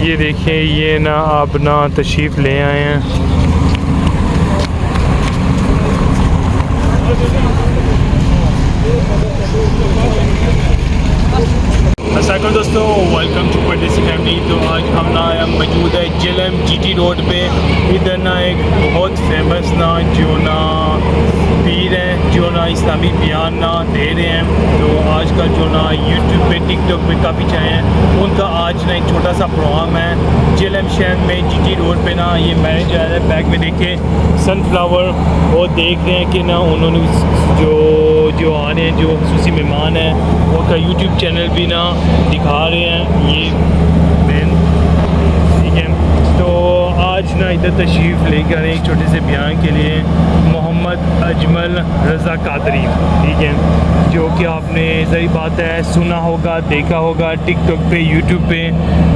یہ دیکھیں یہ نا آپ نا تشریف لے آئے ہیں. السلام علیکم دوستو، ویلکم ٹو پردیسی فیملی. تو آج ہم نا موجود ہے جیلم جی ٹی روڈ پہ. ادھر نا ایک بہت فیمس نا جو نا پیر ہیں جو نا اسلامی بیان نا دے رہے ہیں. تو آج کل جو نا یوٹیوب پہ ٹک ٹاک پہ کافی چاہے ہیں ان کا آج نا ایک چھوٹا سا پروگرام ہے جیلم شہر میں جی ٹی روڈ پہ نا. یہ میرج آ رہا ہے، بیک میں دیکھیں سن فلاور. وہ دیکھ رہے ہیں کہ نا انہوں نے جو آ رہے ہیں جو خصوصی مہمان ہیں ان کا یوٹیوب چینل بھی نا دکھا رہے ہیں. یہ مین ٹھیک ہے. تو آج نا ادھر تشریف لے کر ایک چھوٹے سے بیان کے لیے محمد اجمل رضا قادری، ٹھیک ہے، جو کہ آپ نے ظاہر بات ہے سنا ہوگا، دیکھا ہوگا ٹک ٹاک پہ، یوٹیوب پہ.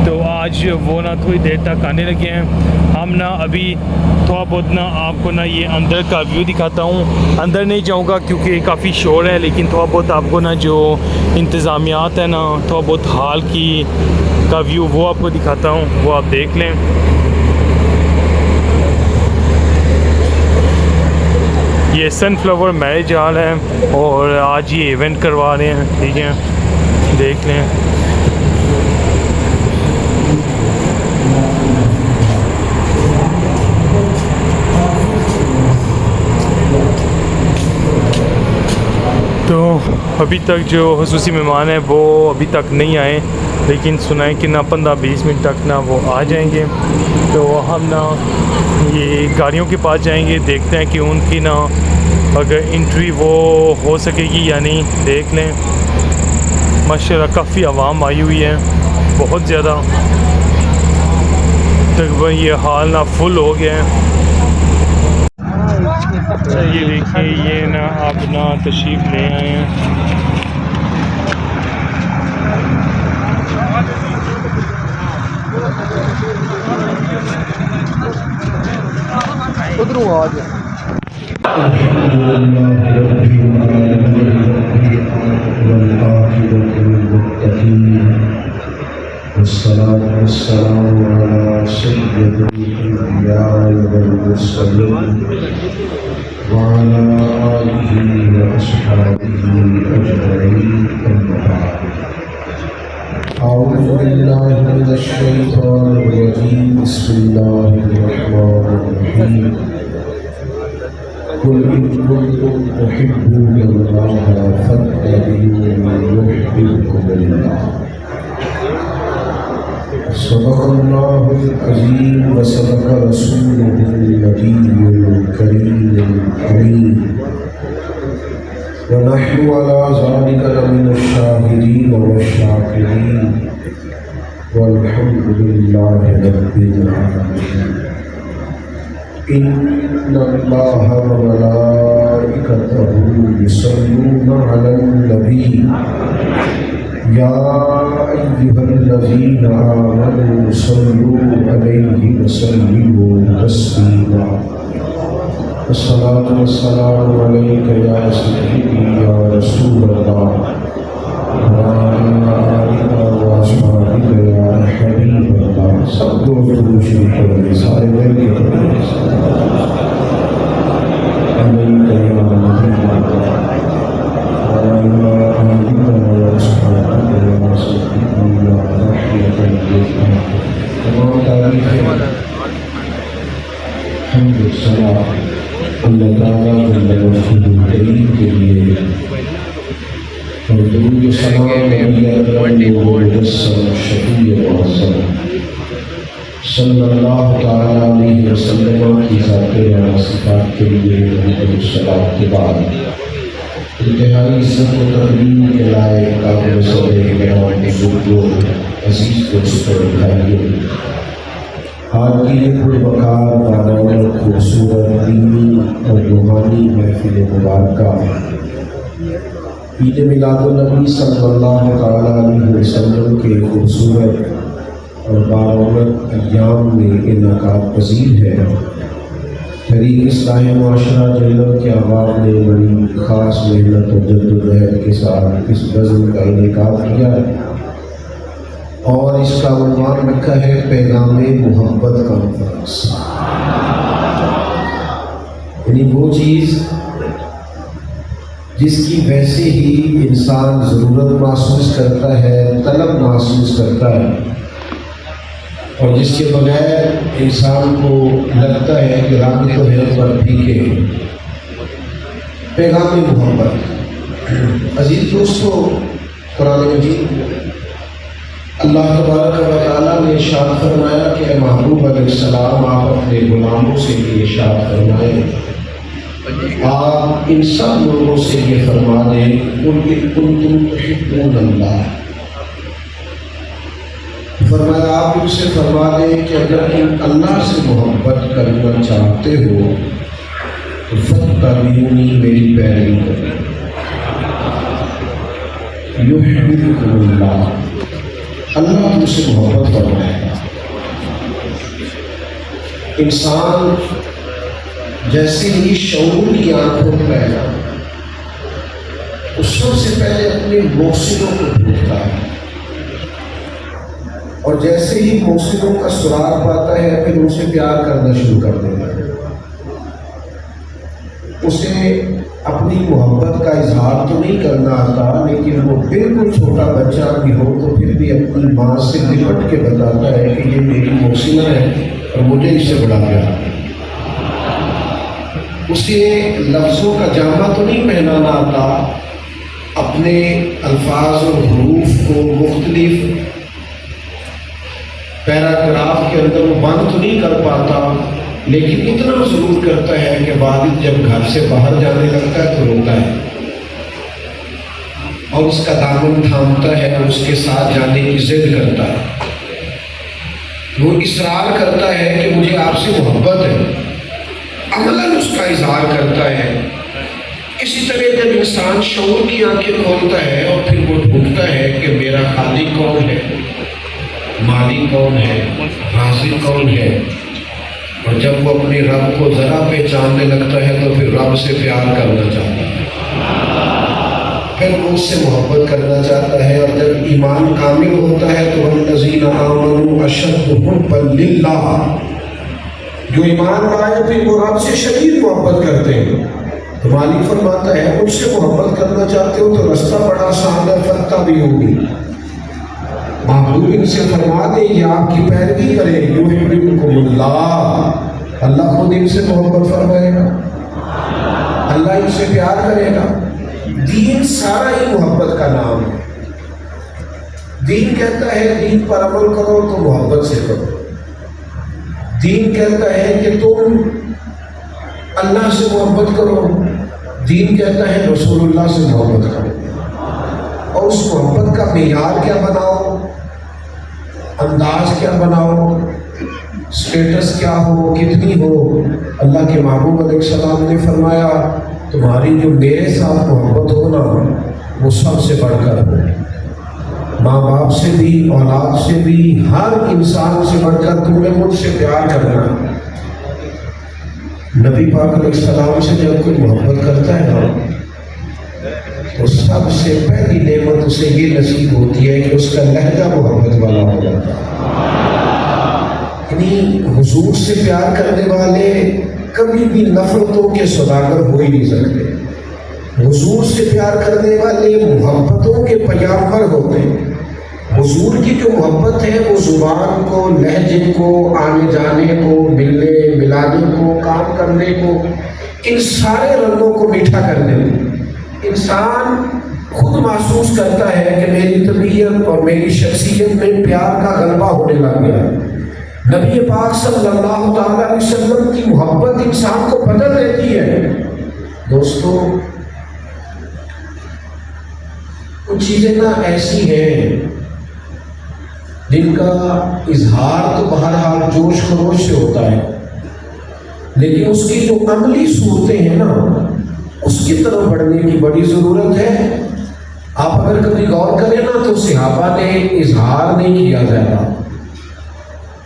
تو آج وہ نا تھوڑی دیر تک آنے لگے ہیں. ہم نا ابھی تھوڑا بہت نا آپ کو نا یہ اندر کا ویو دکھاتا ہوں. اندر نہیں جاؤں گا کیونکہ کافی شور ہے، لیکن تھوڑا بہت آپ کو نا جو انتظامیات ہے نا تھوڑا بہت حال کا ویو وہ آپ کو دکھاتا ہوں، وہ آپ دیکھ لیں. یہ سن فلاور میرج ہال ہے اور آج یہ ایونٹ کروا رہے ہیں، ٹھیک ہے، دیکھ لیں. تو ابھی تک جو خصوصی مہمان ہیں وہ ابھی تک نہیں آئے، لیکن سنائیں کہ نا 15-20 منٹ تک نا وہ آ جائیں گے. تو ہم نا یہ گاڑیوں کے پاس جائیں گے، دیکھتے ہیں کہ ان کی نا اگر انٹری وہ ہو سکے گی یا نہیں. دیکھ لیں ماشاءاللہ کافی عوام آئی ہوئی ہے، بہت زیادہ. تقریباً یہ ہال نا فل ہو گیا ہے. یہ دیکھیں یہ نا آپ نا تشریف لے آئے ہیں. والصلاة والسلام على سيد الأنبياء والمرسلين وعلى آله وأصحابه أجمعين. أما بعد، أعوذ بالله من الشيطان الرجيم. بسم الله الرحمن الرحيم. قل إن كنتم تحبون الله فاتبعوني يحببكم الله. صدق الله العظيم وصدق رسوله النبي الكريم الأمين. ونحن على ذلك لمن الشاهدين والشاكرين والحمد لله رب العالمين. إن الله وملائكته يصلون على النبي يا أيها الذين آمنوا صلوا عليه وسلموا تسليما. الصلاة والسلام عليك يا سيدي يا رسول الله وعلى آلك وأصحابك يا حبيب الله. سب کو درود شریف پڑھیں، سارے مل کے پڑھیں. عليك يا نبي الله وعلى آلك وأصحابك يا سيدي يا رحمة للعالمين. تمام تعریف حمد و ثنا اللہ تعالیٰ جل وجلہ کریم کے لیے، اور درود و سلام نبی اکرم و مجسم شفیع معظم صلی اللہ تعالیٰ علیہ وسلم کی ذات و صفات کے لیے الصلاۃ کے بعد انتہائی عزت و تقریم کے لائق قابل صدر کرام بزرگوں، عزیز دوستوں، بھائیوں، آج کی یہ پروقار بارونق خوبصورت دینی اور روحانی محفل مبارکہ عید میلاد النبی صلی اللہ تعالیٰ علیہ وسلم کے خوبصورت اور بارونق ایام میں انعقاد پذیر ہے. تحریک اصلاح معاشرہ جیلم کے احباب نے بڑی خاص محنت اور جد و جہد کے ساتھ اس بزم کا انعقاد کیا ہے. اور اس کا عنوان رکھا ہے پیغام محبت کانفرنس۔ یعنی وہ چیز جس کی ویسے ہی انسان ضرورت محسوس کرتا ہے، طلب محسوس کرتا ہے، اور جس کے بغیر انسان کو لگتا ہے کہ رنگ تو ہے پر پھیکے۔ پیغام محبت۔ عزیز دوستو، قرآن مجید اللہ تبارک و تعالیٰ نے ارشاد فرمایا کہ اے محبوب علیہ السلام، آپ اپنے غلاموں سے یہ ارشاد فرمائیں، آپ ان سب لوگوں سے یہ فرما دیں قل ان کنتم تحبون اللہ، فرمایا آپ ان سے فرما دیں کہ اگر تم اللہ سے محبت کرنا چاہتے ہو تو فاتبعونی، میری پیروی کرو، یحببکم اللہ، اللہ تم سے محبت فرمائے گا۔ انسان جیسے ہی شعور کی آنکھوں میں آئے گا، وہ سب سے پہلے اپنے محسنوں کو ڈھونڈتا ہے، اور جیسے ہی محسنوں کا سراغ پاتا ہے پھر ان سے پیار کرنا شروع کر دیتا ہے۔ اسے اپنی محبت کا اظہار تو نہیں کرنا آتا، لیکن وہ بالکل چھوٹا بچہ بھی ہو تو پھر بھی اپنی ماں سے لپٹ کے بتاتا ہے کہ یہ میری محسنہ ہے اور مجھے اس سے بڑا پیار ہے۔ اسے لفظوں کا جامہ تو نہیں پہنانا آتا، اپنے الفاظ اور حروف کو مختلف پیراگراف کے اندر وہ بند تو نہیں کر پاتا، لیکن اتنا ضرور کرتا ہے کہ والد جب گھر سے باہر جانے لگتا ہے تو روتا ہے اور اس کا دامن تھامتا ہے اور اس کے ساتھ جانے کی ضد کرتا ہے۔ وہ اصرار کرتا ہے کہ مجھے آپ سے محبت ہے، عملاً اس کا اظہار کرتا ہے۔ اسی طرح جب انسان شعور کی آنکھیں کھولتا ہے اور پھر وہ ڈھونڈتا ہے کہ میرا خالق کون ہے، مالک کون ہے، رازق کون ہے، اور جب وہ اپنے رب کو ذرا پہچاننے لگتا ہے تو پھر رب سے پیار کرنا چاہتا ہے، پھر وہ اس سے محبت کرنا چاہتا ہے۔ اور جب ایمان کامل ہوتا ہے تو والذین آمنوا اشد حبا للہ، جو ایمان لائے پھر وہ رب سے شدید محبت کرتے ہیں۔ تو مالک فرماتا ہے مجھ سے محبت کرنا چاہتے ہو تو رستہ بڑا آسان ہے، فاتبعونی، محبوب ان سے فرما دے یہ آپ کی پیروی کرے، یحببکم اللہ، اللہ خود ان سے محبت فرمائے گا، اللہ ان سے پیار کرے گا۔ دین سارا ہی محبت کا نام ہے۔ دین کہتا ہے دین پر عمل کرو تو محبت سے کرو، دین کہتا ہے کہ تم اللہ سے محبت کرو، دین کہتا ہے رسول اللہ سے محبت کرو، اور اس محبت کا معیار کیا بناؤ، انداز کیا بناؤ، اسٹیٹس کیا ہو، کتنی ہو۔ اللہ کے محبوب علیہ السلام نے فرمایا تمہاری جو میرے ساتھ محبت ہو نا وہ سب سے بڑھ کر ہو، ماں باپ سے بھی، اولاد سے بھی، ہر انسان سے بڑھ کر تم نے مجھ سے پیار کرنا۔ نبی پاک علیہ السلام سے جب کوئی محبت کرتا ہے نا تو سب سے پہلی نعمت اسے یہ نصیب ہوتی ہے کہ اس کا لہجہ محبت والا ہو جاتا ہے۔ یعنی حضور سے پیار کرنے والے کبھی بھی نفرتوں کے سوداگر ہو ہی نہیں سکتے۔ حضور سے پیار کرنے والے محبتوں کے پیامبر ہوتے ہیں۔ حضور کی جو محبت ہے وہ زبان کو، لہجے کو، آنے جانے کو، ملنے ملانے کو، کام کرنے کو، ان سارے رنگوں کو میٹھا کر دیتی۔ انسان خود محسوس کرتا ہے کہ میری طبیعت اور میری شخصیت میں پیار کا غلبہ ہونے لگ گیا۔ نبی پاک صلی اللہ تعالیٰ علیہ وسلم کی محبت انسان کو بدل دیتی ہے۔ دوستو کچھ چیزیں نا ایسی ہیں جن کا اظہار تو بہرحال جوش خروش سے ہوتا ہے، لیکن اس کی جو عملی صورتیں ہیں نا اس کی طرف بڑھنے کی بڑی ضرورت ہے۔ آپ اگر کبھی غور کریں نا تو صحابہ نے اظہار نہیں کیا زیادہ،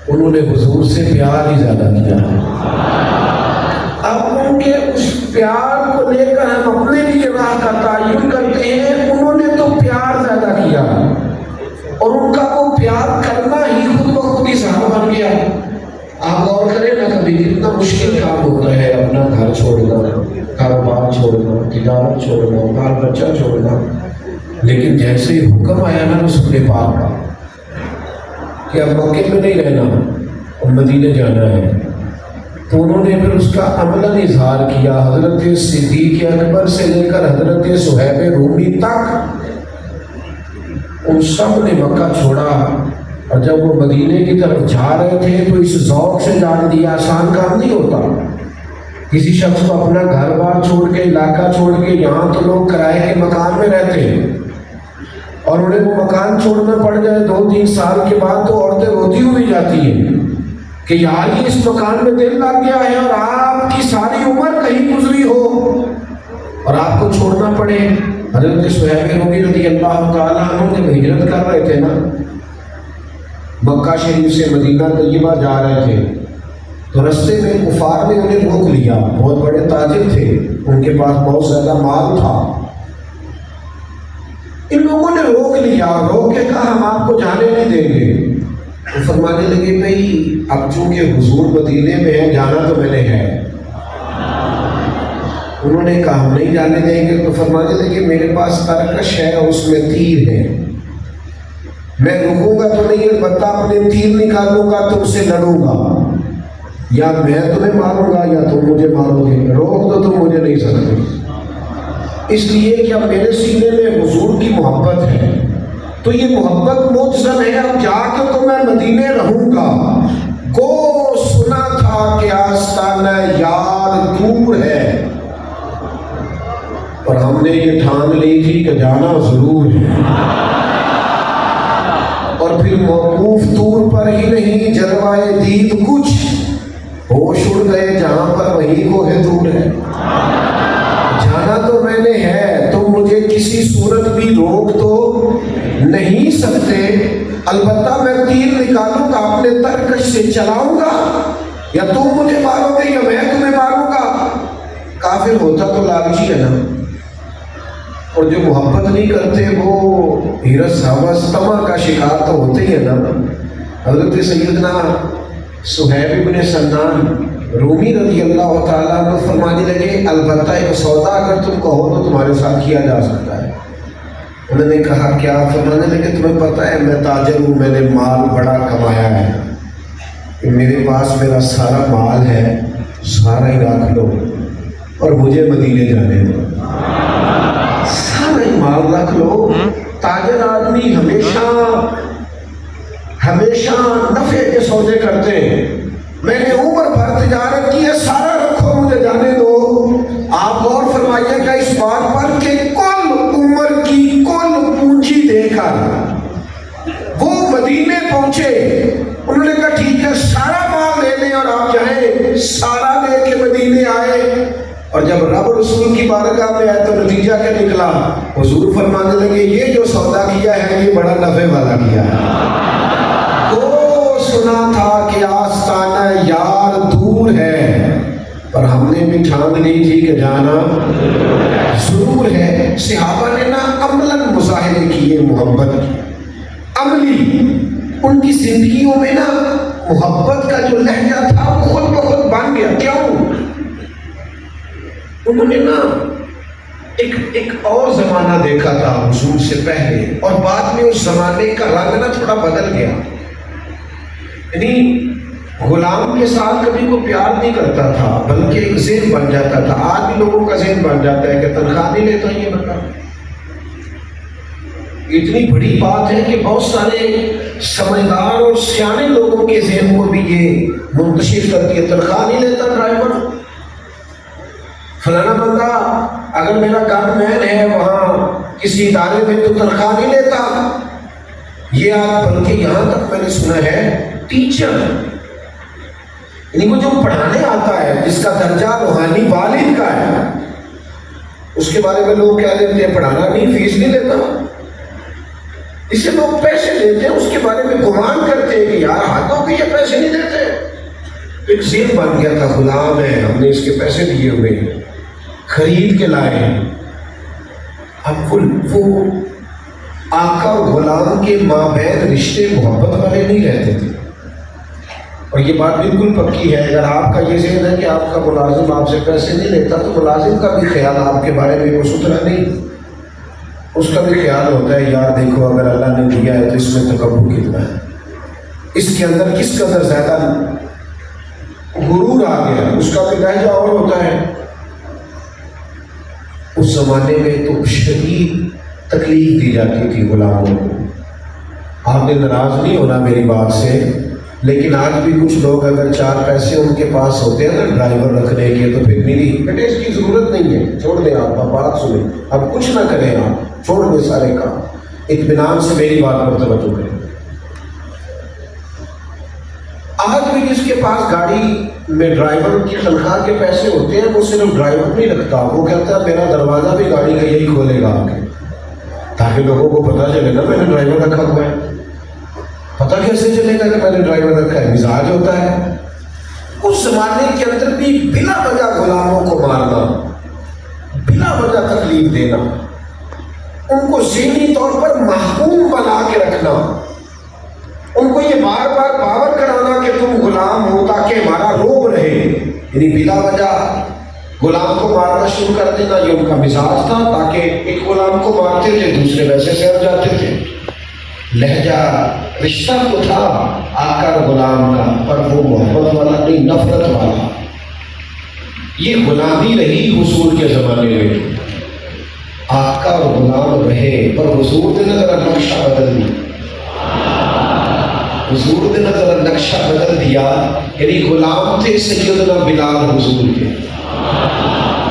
انہوں نے حضور سے پیار ہی زیادہ کیا۔ اب ان کے اس پیار کو لے کر ہم اپنے لیے راہ کا تعین کرتے ہیں، انہوں نے تو پیار زیادہ کیا اور ان کا وہ پیار مشکل کام ہوتا ہے اپنا گھر چھوڑنا، کاروبار چھوڑنا، تجارت چھوڑنا، بال بچہ چھوڑنا، لیکن جیسے ہی حکم آیا نا رسول پاک کا کہ اب مکے میں نہیں رہنا اور مدینے جانا ہے، تو انہوں نے پھر اس کا عملاً اظہار کیا۔ حضرت صدیق اکبر سے لے کر حضرت صہیب رومی تک ان سب نے مکہ چھوڑا، اور جب وہ مدینے کی طرف جا رہے تھے تو اس ذوق سے جان دیا۔ آسان کام نہیں ہوتا کسی شخص کو اپنا گھر بار چھوڑ کے، علاقہ چھوڑ کے، یہاں تو لوگ کرائے کے مکان میں رہتے ہیں، اور انہیں وہ مکان چھوڑنا پڑ جائے 2-3 سال کے بعد تو عورتیں روتی ہوئی جاتی ہیں کہ یار یہ اس مکان میں دل لگ گیا ہے، اور آپ کی ساری عمر کہیں گزری ہو اور آپ کو چھوڑنا پڑے۔ حضرت صہیب رومی رضی اللہ تعالیٰ عنہ جب ہجرت کر رہے تھے نا، مکہ شریف سے مدینہ طیبہ جا رہے تھے، تو رستے میں کفار نے انہیں روک لیا۔ بہت بڑے تاجر تھے، ان کے پاس بہت زیادہ مال تھا۔ ان لوگوں نے روک لیا، روک کے کہا ہم آپ کو جانے نہیں دیں گے۔ تو فرمانے لگے بھئی اب چونکہ حضور مدینے میں ہیں، جانا تو میں نے ہے۔ انہوں نے کہا ہم نہیں جانے دیں گے۔ تو فرمانے لگے میرے پاس ترکش ہے، اس میں تیر ہے، میں رکوں گا تو نہیں، البتہ اپنے تیر نکالوں گا تم سے لڑوں گا، یا میں تمہیں ماروں گا یا تم مجھے مارو گے، روک تو تم مجھے نہیں سکتے، اس لیے کہ اب میرے سینے میں حضور کی محبت ہے، تو یہ محبت مجزم ہے، اب جا کے تو میں مدینے رہوں گا۔ گو سنا تھا کہ آستانہ یار دور ہے، اور ہم نے یہ ٹھان لی تھی کہ جانا ضرور ہے، اور پھر موقوف طور پر ہی نہیں جلوائے دید کچھ، ہوش اڑ گئے جہاں پر وہیں کو ہے دور ہے۔ جانا تو میں نے ہے، تم مجھے کسی صورت بھی روک تو نہیں سکتے، البتہ میں تیر نکالوں گا اپنے ترکش سے چلاؤں گا، یا تم مجھے مارو گے یا میں تمہیں ماروں گا۔ کافر ہوتا تو لالچی ہے نا، اور جو محبت نہیں کرتے وہ حرص ہوس طمع کا شکار تو ہوتے ہی ہے نا۔ حضرت سیدنا صہیب بن سنان رومی رضی اللہ تعالیٰ عنہ فرمانے لگے البتہ ایک سودا اگر تم کہو تو تمہارے ساتھ کیا جا سکتا ہے۔ انہوں نے کہا کیا؟ فرمانے لگے تمہیں پتہ ہے میں تاجر ہوں، میں نے مال بڑا کمایا ہے، میرے پاس میرا سارا مال ہے، سارا ہی رکھ لو اور مجھے مدینے جانے دو، سارا ہی مال رکھ لو۔ تاجر آدمی ہمیشہ نفع کے سودے کرتے ہیں، میں نے عمر بھر تجارت کی ہے، سارا رکھو مجھے جانے دو۔ آپ غور فرمائیے گا اس بات پر کہ کل عمر کی کل پونجی دے کر وہ مدینے پہنچے۔ انہوں نے کہا ٹھیک ہے سارا مال لے لیں اور آپ جائیں، سارا لے کے مدینے آئے، اور جب رب رسول کی بارگاہ میں آئے تو نتیجہ کیا نکلا؟ حضور فرمانے لگے یہ جو سودا کیا ہے یہ بڑا نفع والا کیا ہے۔ تو سنا تھا کہ آستانہ یار دور ہے، پر ہم نے بھی ٹھان لی تھی کہ جانا ضرور ہے۔ صحابہ نے نا عملاً مظاہرے کیے محبت کی، عملی ان کی زندگیوں میں نا محبت کا جو لہجہ تھا وہ خود بخود بن گیا۔ کیوں؟ انہوں نے نا ایک اور زمانہ دیکھا تھا حضور سے پہلے، اور بعد میں اس زمانے کا رنگ نا تھوڑا بدل گیا۔ یعنی غلام کے ساتھ کبھی کوئی پیار نہیں کرتا تھا، بلکہ ایک ذہن بن جاتا تھا۔ آج بھی لوگوں کا ذہن بن جاتا ہے کہ تنخواہ نہیں لیتا یہ بندہ۔ اتنی بڑی بات ہے کہ بہت سارے سمجھدار اور سیانے لوگوں کے ذہن کو بھی یہ منتشر کرتی ہے، تنخواہ نہیں لیتا ڈرائیور، فلانا بندہ اگر میرا گن مین ہے وہاں کسی ادارے میں تو تنخواہ نہیں لیتا۔ یہ آپ بلکہ یہاں تک میں نے سنا ہے ٹیچر، یعنی وہ جو پڑھانے آتا ہے جس کا درجہ روحانی والد کا ہے، اس کے بارے میں لوگ کہہ دیتے ہیں پڑھانا نہیں، فیس نہیں لیتا، اس سے لوگ پیسے لیتے ہیں، اس کے بارے میں گمان کرتے ہیں کہ یار ہاتھوں کے یہ پیسے نہیں دیتے۔ ایک ذہن بن گیا تھا غلام ہے، ہم نے اس کے پیسے دیے ہوئے خرید کے لائے۔ اب وہ آقا اور غلام کے مابین رشتے محبت والے نہیں رہتے تھے، اور یہ بات بالکل پکی ہے، اگر آپ کا یہ ذہن ہے کہ آپ کا ملازم آپ سے پیسے نہیں لیتا تو ملازم کا بھی خیال آپ کے بارے میں کوئی ستھرا نہیں، اس کا بھی خیال ہوتا ہے یار دیکھو اگر اللہ نے دیا ہے تو اس میں تکبر کتنا ہے، اس کے اندر کس قدر زیادہ غرور آ گیا، اس کا بھی لہجہ اور ہوتا ہے۔ اس زمانے میں تو شدید تکلیف دی جاتی تھی غلاموں کو۔ آپ نے ناراض نہیں ہونا میری بات سے، لیکن آج بھی کچھ لوگ اگر 4 پیسے ان کے پاس ہوتے ہیں نا ڈرائیور رکھنے کے تو پھر میری بیٹے اس کی ضرورت نہیں ہے، چھوڑ دیں آپ بات سنیں، اب کچھ نہ کریں، آپ چھوڑ دیں سارے کام، اطمینان سے میری بات پر توجہ کریں۔ آج بھی جس کے پاس گاڑی میں ڈرائیور کی تنخواہ کے پیسے ہوتے ہیں وہ صرف ڈرائیور نہیں رکھتا، وہ کہتا ہے میرا دروازہ بھی گاڑی کا یہی کھولے گا آگے، تاکہ لوگوں کو پتہ چلے نا میں نے ڈرائیور رکھا ہوا ہے۔ پتہ کیسے چلے گا کہ میں نے ڈرائیور رکھا ہے؟ مزاج ہوتا ہے۔ اس زمانے کے اندر بھی بلا وجہ غلاموں کو مارنا، بلا وجہ تکلیف دینا، ان کو ذہنی طور پر محکوم بنا کے رکھنا، ان کو یہ بار بار باور کرانا کہ تم غلام ہو تاکہ ہمارا روب رہے، یعنی بلا وجہ غلام کو مارنا شروع کر دینا، یہ ان کا مزاج تھا، تاکہ ایک غلام کو مارتے تھے دوسرے ویسے سہر جاتے تھے۔ لہجہ رشتہ تو تھا آقا اور غلام کا، پر وہ محبت والا نہیں، نفرت والا۔ یہ غلامی رہی حضور کے زمانے میں، آقا اور غلام رہے، پر حضور نے ذرا نقشہ بدل دیا، حضور نے ذرا نقشہ بدل دیا، یعنی غلام تھے سیدنا بلال حضور کے،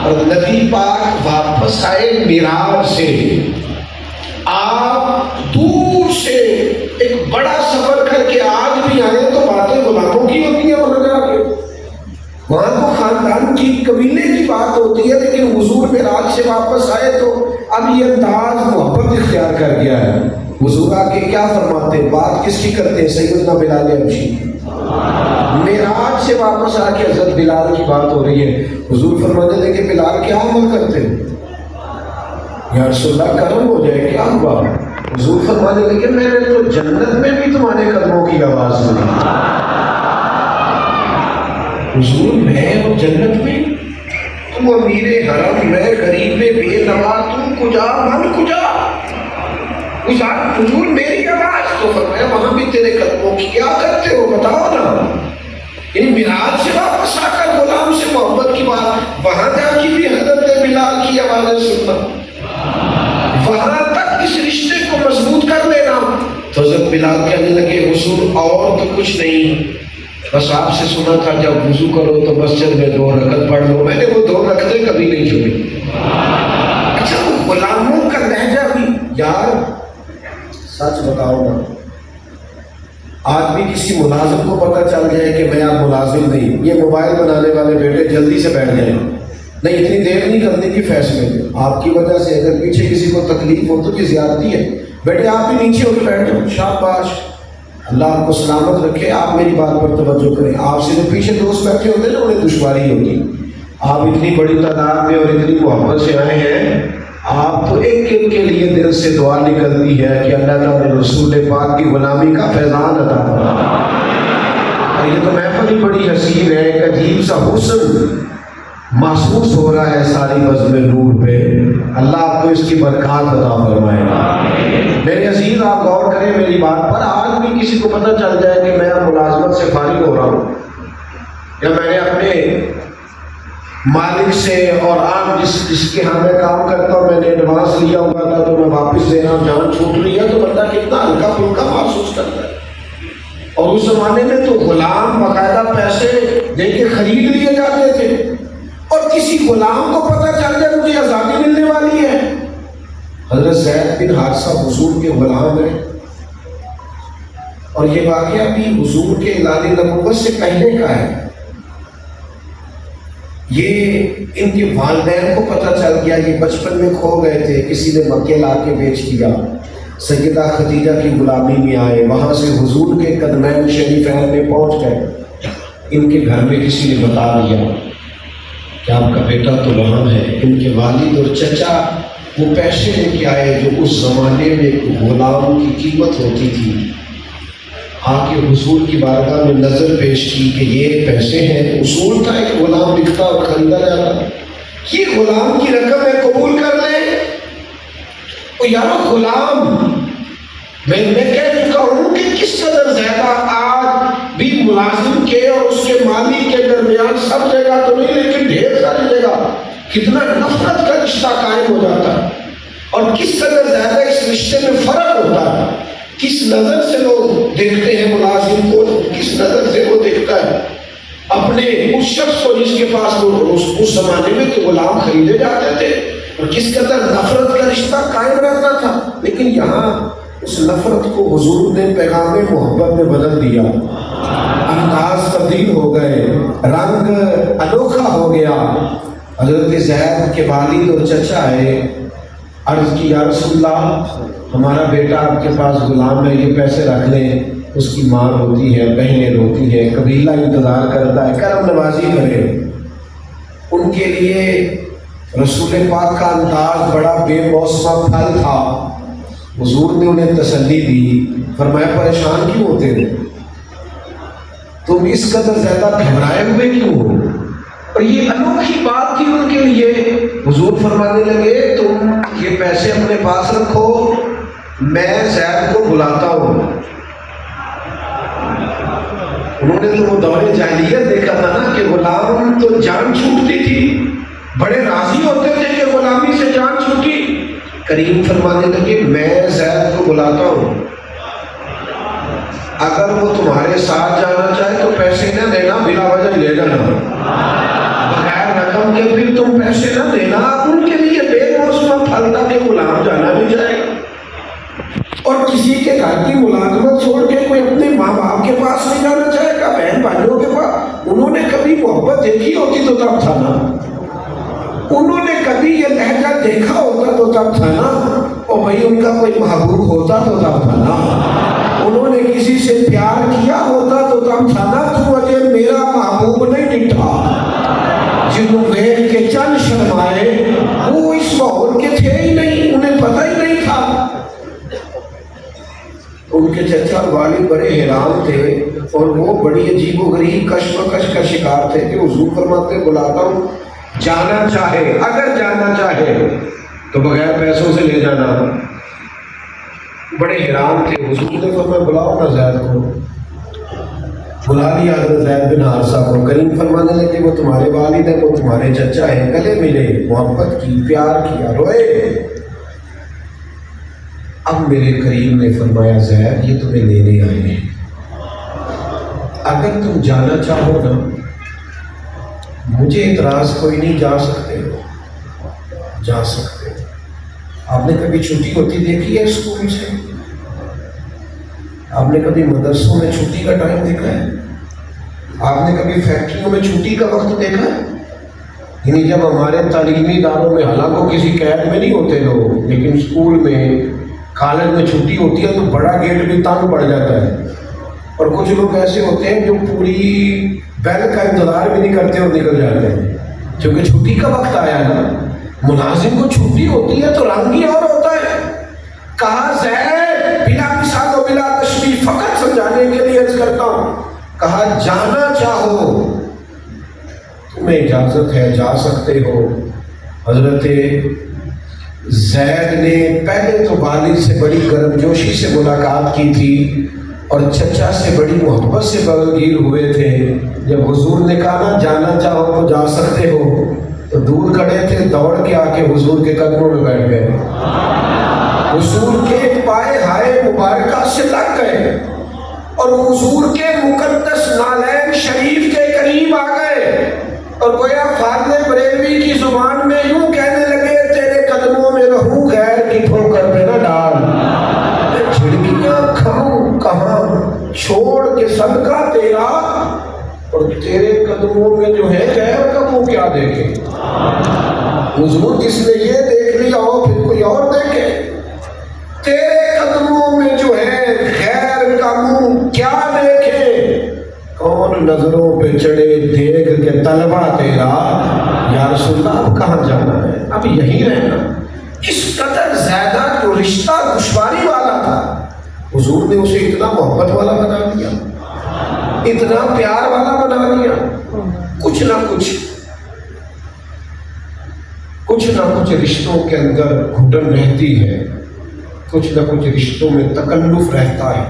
اور نبی پاک واپس آئے معراج سے، آپ دور سے ایک بڑا سفر کر کے آج بھی آئے تو باتیں غلاموں کی ہوتی ہیں، وہاں جا کے وہاں تو خاندان کی قبیلے کی بات ہوتی ہے، لیکن حضور معراج سے واپس آئے تو اب یہ انداز محبت اختیار کر گیا ہے۔ حضور آ کے کیا فرماتے ہیں، بات کس کی کرتے ہیں؟ سیدنا بلال حبشی، معراج سے واپس آ کے حضرت بلال کی بات ہو رہی ہے، حضور فرماتے تھے کہ بلال کیا عمل کرتے ہیں؟ یا رسول اللہ کرم ہو جائے، کیا ہوا؟ حضور فرماتے تھے کہ میں نے تو جنت میں بھی تمہارے قدموں کی آواز سنی۔ حضور میں اور جنت میں، تم امیر حرم، میں غریب بے نوا، تم کجا من کجا، حضور میری آواز، تو فرمایا وہاں بھی تیرے قدموں کی، کیا کرتے ہو بتاؤ نا۔ یعنی معراج سے واپس آ کر غلام سے محبت کی بات، وہاں جا کی بھی حضرت بلال کی آوازیں سننا، وہاں تک اس رشتے کو مضبوط کر لینا۔ تو حضرت بلال کہنے لگے حضور اور تو کچھ نہیں، بس آپ سے سنا تھا جب وضو کرو تو مسجد میں 2 رکعت پڑھ لو، میں نے وہ 2 رکعتیں کبھی نہیں چھوڑی۔ اچھا وہ غلاموں کا لہجہ بھی، یار سچ بتاؤ نا، آج بھی کسی ملازم کو پتہ چل جائے کہ میں اب ملازم نہیں، یہ موبائل بنانے والے بیٹے جلدی سے بیٹھ جائیں، نہیں اتنی دیر نہیں کرنے کی فیصلے، آپ کی وجہ سے اگر پیچھے کسی کو تکلیف ہو تو یہ زیادتی ہے، بیٹے آپ بھی نیچے ہو کے بیٹھ جاؤ، شاباش، اللہ آپ کو سلامت رکھے۔ آپ میری بات پر توجہ کریں، آپ سے جو پیچھے دوست بیٹھے ہوتے ہیں نا انہیں دشواری ہوتی، آپ اتنی بڑی تعداد میں اور اتنی محبت سے آئے ہیں، آپ تو ایک ایک کے لیے دل سے دعا نکلتی ہے کہ اللہ تعالیٰ رسول پاک کی غلامی کا فیضان عطا فرمائے۔ یہ تو محفل ہی بڑی حسین ہے، ایک عجیب سا حسن محسوس ہو رہا ہے ساری بزم نور پہ، اللہ آپ کو اس کی برکات عطا فرمائے۔ میرے عزیز آپ غور کریں میری بات پر، آج بھی کسی کو پتہ چل جائے کہ میں اب ملازمت سے فارغ ہو رہا ہوں، یا میں نے اپنے مالک سے اور آپ جس کے ہاں میں کام کرتا ہوں میں نے ایڈوانس لیا ہوا تھا تو میں واپس دینا، جان چھوٹ رہی ہے تو بندہ کتنا ہلکا پھلکا محسوس کرتا ہے۔ اور اس زمانے میں تو غلام باقاعدہ پیسے دے کے خرید لیے جاتے تھے، اور کسی غلام کو پتہ چل جائے مجھے آزادی ملنے والی ہے، حضرت زید بن حارثہ حضور کے غلام ہیں، اور یہ واقعہ بھی حضور کے اعلان نبوت سے پہلے کا ہے۔ یہ ان کے والدین کو پتہ چل گیا، یہ بچپن میں کھو گئے تھے، کسی نے مکے لا کے بیچ دیا، سیدہ خدیجہ کی غلامی میں آئے، وہاں سے حضور کے قدمین شریفین میں پہنچ گئے، ان کے گھر میں کسی نے بتا دیا کہ آپ کا بیٹا تو وہاں ہے۔ ان کے والد اور چچا وہ پیسے لے کے آئے جو اس زمانے میں غلام کی قیمت ہوتی تھی، آ کے حضور کی بارگاہ میں نظر پیش کی کہ یہ پیسے ہیں. اصول تھا ایک غلام بکتا اور خریدا جاتا. یہ غلام کی رقم ہے, قبول کر لیں. او یارو غلام, میں کہہ چکا ہوں کہ کس قدر زیادہ آج بھی ملازم کے اور اس کے مالی کے درمیان سب جگہ تو نہیں لیکن ڈھیر ساری جگہ کتنا نفرت کا رشتہ قائم ہو جاتا ہے, اور کس قدر زیادہ اس رشتے میں فرق ہوتا ہے. کس نظر سے لوگ دیکھتے ہیں ملازم کو, کس نظر سے وہ دیکھتا ہے اپنے اس شخص کو جس کے پاس اس زمانے میں تو غلام خریدے جاتے تھے, اور کس قدر نفرت کا رشتہ قائم رہتا تھا. لیکن یہاں اس نفرت کو حضور نے پیغام محبت میں بدل دیا. انداز تبدیل ہو گئے, رنگ انوکھا ہو گیا. حضرت زید کے والد اور چچا آئے, عرض کی یا رسول اللہ ہمارا بیٹا آپ کے پاس غلام ہے, یہ پیسے رکھ لیں. اس کی ماں روتی ہے, بہنیں روتی ہے, قبیلہ انتظار کرتا ہے, کرم نوازی کریں. ان کے لیے رسول پاک کا انداز بڑا بے موسم پھل تھا. حضور نے انہیں تسلی دی, فرمایا پریشان کیوں ہوتے ہو, تم اس قدر زیادہ گھبرائے ہوئے کیوں ہو. اور یہ انوکھی بات تھی ان کے لیے. حضور فرمانے لگے تم یہ پیسے اپنے پاس رکھو, میں زید کو بلاتا ہوں. انہوں نے تو وہ دور جاہلیت دیکھا تھا نا کہ غلام تو جان چھوٹتی تھی, بڑے راضی ہوتے تھے کہ غلامی سے جان چھوٹی. کریم فرمانے لگے میں زید کو بلاتا ہوں, اگر وہ تمہارے ساتھ جانا چاہے تو پیسے نہ دینا, بلا وجہ لے جانا, بغیر رقم کے پھر تم پیسے نہ دینا. ان کے لیے بے موسم پھل تھا کہ غلام جانا بھی جائے گا. اور کسی کے گھر کی ملازمت چھوڑ کے کوئی اپنے ماں باپ کے پاس نہیں جانا چاہے گا, بہن بھائیوں کے پاس. انہوں نے کبھی محبت دیکھی ہوتی تو تب تھا نا, انہوں نے کبھی یہ لہجہ دیکھا ہوتا تو تب تھا نا, اور بھائی ان کا کوئی محبوب ہوتا تو تب تھا نا, انہوں نے کسی سے پیار کیا ہوتا تو تب تھا نا. تو اجے میرا محبوب نہیں ڈٹھا, جنہوں ویل کے چند شرمائے وہ اس ماحول کے تھے ہی نہیں, انہیں پتہ ہی نہیں تھا. ان کے چچا اور والد بڑے حیران تھے, اور وہ بڑی عجیب و غریب کشمکش کا شکار تھے کہ حضور فرماتے بلاتا ہوں, جانا چاہے, اگر جانا چاہے تو بغیر پیسوں سے لے جانا. بڑے حیران تھے. حضور نے فرمایا بلاؤ نا زید کو. بلا لیا حضرت زید بن حارثہ کو. کریم فرمانے لگے وہ تمہارے والد ہیں, وہ تمہارے چچا ہیں. گلے ملے, محبت کی, پیار کیا, روئے. اب میرے کریم نے فرمایا زید یہ تمہیں لینے آئے ہیں, اگر تم جانا چاہو نا, مجھے اعتراض کوئی نہیں, جا سکتے ہو, جا سکتے ہو. آپ نے کبھی چھٹی ہوتی دیکھی ہے اسکول سے؟ آپ نے کبھی مدرسوں میں چھٹی کا ٹائم دیکھا ہے؟ آپ نے کبھی فیکٹریوں میں چھٹی کا وقت دیکھا ہے؟ یعنی جب ہمارے تعلیمی اداروں میں, حالانکہ کسی قید میں نہیں ہوتے لوگ, لیکن اسکول میں کالج میں چھٹی ہوتی ہے تو بڑا گیٹ بھی تنگ پڑ جاتا ہے, اور کچھ لوگ ایسے ہوتے ہیں جو پوری بیل کا انتظار بھی نہیں کرتے اور نکل جاتے ہیں, کیونکہ چھٹی کا وقت آیا نا. ملازم کو چھٹی ہوتی ہے تو رنگ ہی اور ہوتا ہے. کہا زید بلا مثال و بلا تشبیہ, فقط سمجھانے کے لیے عرض کرتا ہوں, کہا جانا چاہو تمہیں اجازت ہے, جا سکتے ہو. حضرت زید نے پہلے تو والد سے بڑی گرمجوشی سے ملاقات کی تھی, اور چچا سے بڑی محبت سے بغیر ہوئے تھے. جب حضور نے کہا نا جانا چاہو تو جا سکتے ہو, تو دور کھڑے تھے, دوڑ کے آ کے حضور کے قدموں میں بیٹھ گئے. حضور کے پائے ہائے مبارکہ سے لگ گئے, اور حضور کے مقدس نالین شریف کے قریب آ گئے, اور گویا فاضل بریلوی کی زبان میں یوں کہنے لگے تیرے قدموں میں رہوں, غیر کی ٹھوکر پہ نہ ڈال. چھڑکیاں کھاؤں کہاں چھوڑ کے صدقہ تیرا, اور تیرے قدموں میں جو ہے غیر کا وہ کیا دیکھے. حضور جس نے یہ دیکھ لیا ہو پھر کوئی اور دیکھے. تیرے قدموں میں جو ہے غیر کا منہ کیا دیکھے. کون نظروں پہ چڑھے دیکھ کے طلبہ تیرا, یا رسول اللہ اب کہاں جانا ہے, اب یہیں رہنا. اس قدر زیادہ جو رشتہ دشواری والا تھا, حضور نے اسے اتنا محبت والا بنا دیا، اتنا پیار والا بنا دیا، کچھ نہ کچھ رشتوں کے اندر گھٹن رہتی ہے، کچھ نہ کچھ رشتوں میں تکلف رہتا ہے۔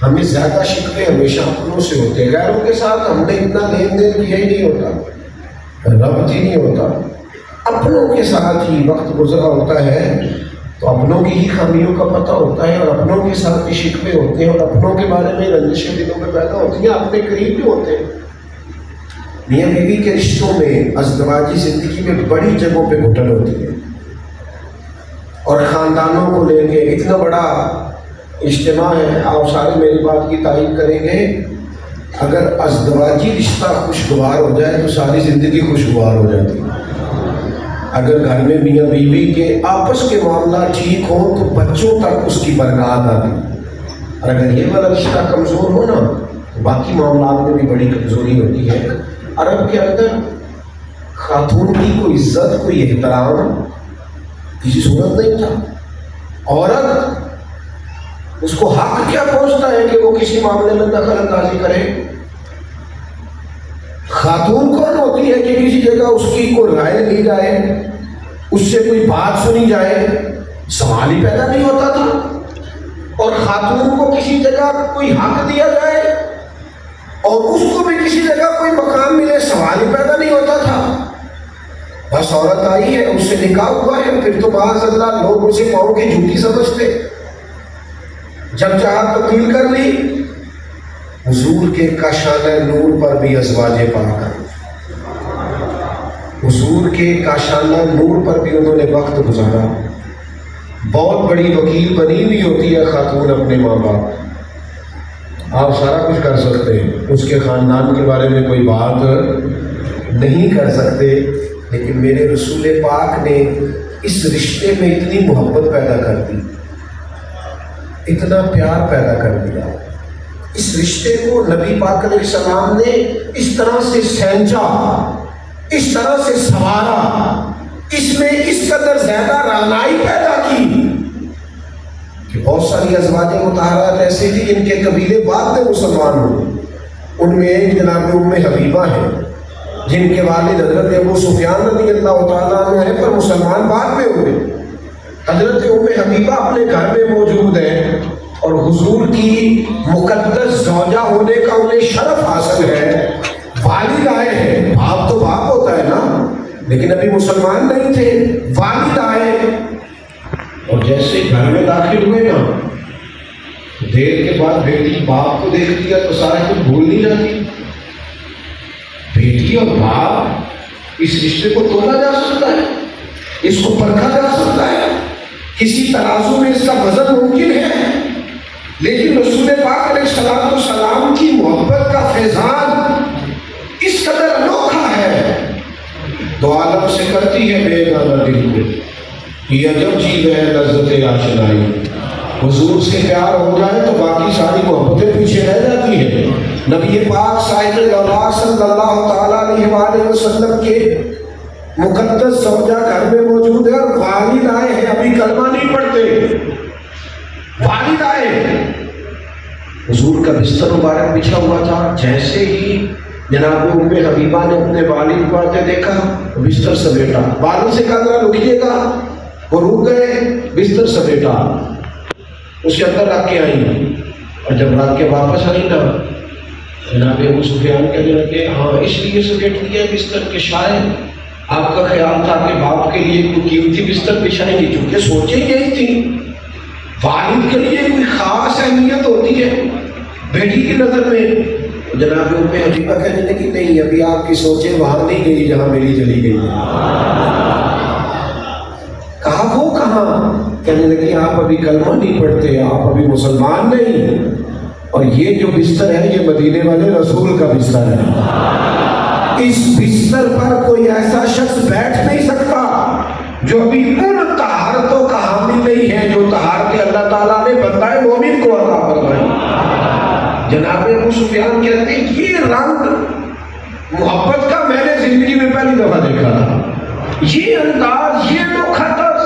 ہمیں زیادہ شکوے ہمیشہ اپنوں سے ہوتے ہیں، غیروں کے ساتھ ہم نے اتنا لین دین کیا ہی نہیں ہوتا، ربط ہی نہیں ہوتا۔ اپنوں کے ساتھ ہی وقت گزرا ہوتا ہے تو اپنوں کی ہی خامیوں کا پتہ ہوتا ہے، اور اپنوں کے ساتھ ہی شکوے ہوتے ہیں، اور اپنوں کے بارے میں رنجشیں دلوں میں پیدا ہوتی ہیں، اپنے قریب بھی ہوتے ہیں۔ میاں بیوی کے رشتوں میں، ازدواجی زندگی میں بڑی جگہوں پہ گھٹن ہوتی ہے، اور خاندانوں کو لے کے اتنا بڑا اجتماع ہے، آپ سارے میری بات کی تائید کریں گے، اگر ازدواجی رشتہ خوشگوار ہو جائے تو ساری زندگی خوشگوار ہو جاتی ہے۔ اگر گھر میں میاں بیوی کے آپس کے معاملات ٹھیک ہوں تو بچوں تک اس کی برکات آتی، اور اگر یہ والا رشتہ کمزور ہو نا تو باقی معاملات میں بھی بڑی کمزوری ہوتی ہے۔ عرب کے اندر خاتون کی کوئی عزت، کوئی احترام کسی صورت نہیں تھا۔ عورت، اس کو حق کیا پہنچتا ہے کہ وہ کسی معاملے میں دخل اندازی کرے؟ خاتون کون ہوتی ہے کہ کسی جگہ اس کی کوئی رائے لی جائے، اس سے کوئی بات سنی جائے؟ سوال ہی پیدا نہیں ہوتا تھا۔ اور خاتون کو کسی جگہ کوئی حق دیا جائے اور اس کو بھی کسی جگہ کوئی مقام ملے، سوال ہی پیدا نہیں ہوتا تھا۔ بس عورت آئی ہے، اس سے نکاح ہوا ہے، پھر تو معاذ اللہ لوگ اسے پاؤں کی جھوٹی سمجھتے۔ جب چاہا تبدیل کر لی۔ حضور کے کاشانہ نور پر بھی ازواج پاک، حضور کے کاشانہ نور پر بھی انہوں نے وقت گزارا۔ بہت بڑی وکیل بنی ہوئی ہوتی ہے خاتون اپنے ماں باپ، آپ سارا کچھ کر سکتے ہیں، اس کے خاندان کے بارے میں کوئی بات نہیں کر سکتے، لیکن میرے رسول پاک نے اس رشتے میں اتنی محبت پیدا کر دی، اتنا پیار پیدا کر دیا۔ اس رشتے کو نبی پاک علیہ السلام نے اس طرح سے سینچا، اس طرح سے سنوارا، اس میں اس قدر زیادہ رعنائی پیدا کی کہ بہت ساری ازواج مطہرات ایسی تھی جن کے قبیلے بعد میں مسلمان ہوئے۔ ان میں ایک جناب ام حبیبہ ہے، جن کے والد حضرت ابو سفیان رضی اللہ تعالیٰ عنہ ہیں، پر مسلمان بعد میں ہوئے۔ حضرت ام حبیبہ اپنے گھر میں موجود ہیں اور حضور کی مقدس زوجہ ہونے کا انہیں شرف حاصل ہے۔ والد آئے ہیں، باپ تو باپ ہوتا ہے نا، لیکن ابھی مسلمان نہیں تھے۔ والد آئے اور جیسے گھر میں داخل ہوئے نا، دیر کے بعد بیٹی باپ کو دیکھ لیا تو سارا کچھ بھول نہیں جاتی۔ بیٹی اور باپ، اس رشتے کو تولا جا سکتا ہے، اس کو پرکھا جا سکتا ہے، کسی ترازو میں اس کا وزن ممکن ہے، لیکن رسول پاک علیہ السلام کی محبت کا فیضان اس قدر انوکھا ہے، دو عالم سے کرتی ہے بے گانا دل کو، یہ عجب چیز ہے لذت آشنائی۔ حضور سے پیار ہو جائے تو باقی ساری محبتیں پیچھے رہ جاتی ہیں۔ نبی پاک صاحب اللہ صلی اللہ تعالیٰ علیہ وآلہ وسلم کے مقدس زوجہ گھر میں موجود ہے، اور والد آئے ہیں، ابھی کلمہ نہیں پڑھتے، والد آئے۔ حضور کا بستر مبارک بچھا ہوا تھا، جیسے ہی جناب ام حبیبہ نے اپنے والد کو آتے دیکھا، بستر سمیٹا، والد سے کہا ذرا رکیے گا، وہ رک گئے، بستر سمیٹا، اسے اندر رکھ کے آئی، اور جب رکھ کے واپس آئی نا، جناب ابو سفیان کہنے لگے ہاں اس لیے سمیٹ دیا بستر کہ شاید آپ کا خیال تھا کہ باپ کے لیے کوئی قیمتی بستر بچھائیں گے، چونکہ سوچیں یہی تھی۔ والد کے لیے کوئی خاص اہمیت ہوتی ہے بیٹی کی نظر میں۔ جناب ام حبیبہ کہنے لگی نہیں، ابھی آپ کی سوچیں وہاں نہیں گئی جہاں میری چلی گئی ہے۔ کہا وہ کہاں؟ کہنے لگی آپ ابھی کلمہ نہیں پڑھتے، آپ ابھی مسلمان نہیں، اور یہ جو بستر ہے یہ مدینے والے رسول کا بستر ہے۔ اس بستر پر کوئی ایسا شخص بیٹھ نہیں سکتا جو ابھی ان طہارتوں کا حامل نہیں ہے جو طہارتیں اللہ تعالیٰ نے بندہ مومن کو عطا فرمائی۔ جناب ابو سفیان کہتے ہیں یہ رنگ محبت کا میں نے زندگی میں پہلی دفعہ دیکھا تھا، یہ انداز، یہ انوکھا طرز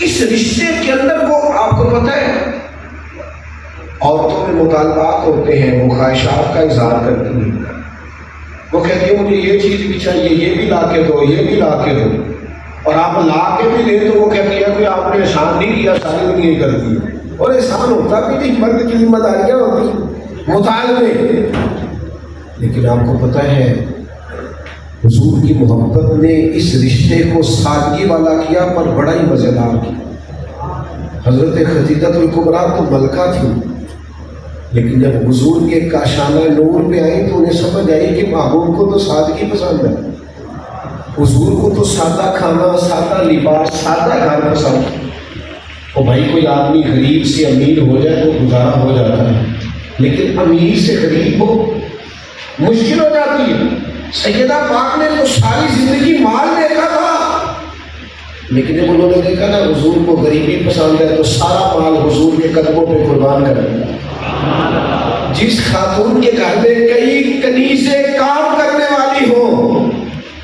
اس رشتے کے اندر۔ وہ آپ کو پتہ ہے عورتوں میں مطالبات ہوتے ہیں، وہ خواہشات کا اظہار کرتی ہیں، وہ کہتی ہے مجھے یہ چیز بھی چاہیے، یہ بھی لا کے دو، یہ بھی لا کے دو، اور آپ لا کے بھی دیں تو وہ کہتی ہے کہ آپ نے احسان نہیں کیا، ساری دنیا ہی کرتی ہے، اور احسان ہوتا بھی نہیں، مرد کی ذمہ داریاں ہوتی مطالبے۔ لیکن آپ کو پتہ ہے حضور کی محبت نے اس رشتے کو سادگی والا کیا پر بڑا ہی مزیدار کیا۔ حضرت خدیجہ الکبریٰ تو ملکہ تھی، لیکن جب حضور کے کاشانہ نور پہ آئی تو انہیں سمجھ آئی کہ محبوب کو تو سادگی پسند ہے، حضور کو تو سادہ کھانا، سادہ لباس، سادہ گھر پسند۔ اور بھائی کوئی آدمی غریب سے امیر ہو جائے تو گزارا ہو جاتا ہے، لیکن امیر سے غریب ہو مشکل ہو جاتی ہے۔ سیدہ پاک نے تو ساری زندگی مال دیکھا تھا، لیکن جب انہوں نے دیکھا نا حضور کو غریبی پسند ہے تو سارا مال حضور کے قدموں پہ قربان کر دیا۔ جس خاتون کے گھر میں کئی کنیزیں کام کرنے والی ہوں،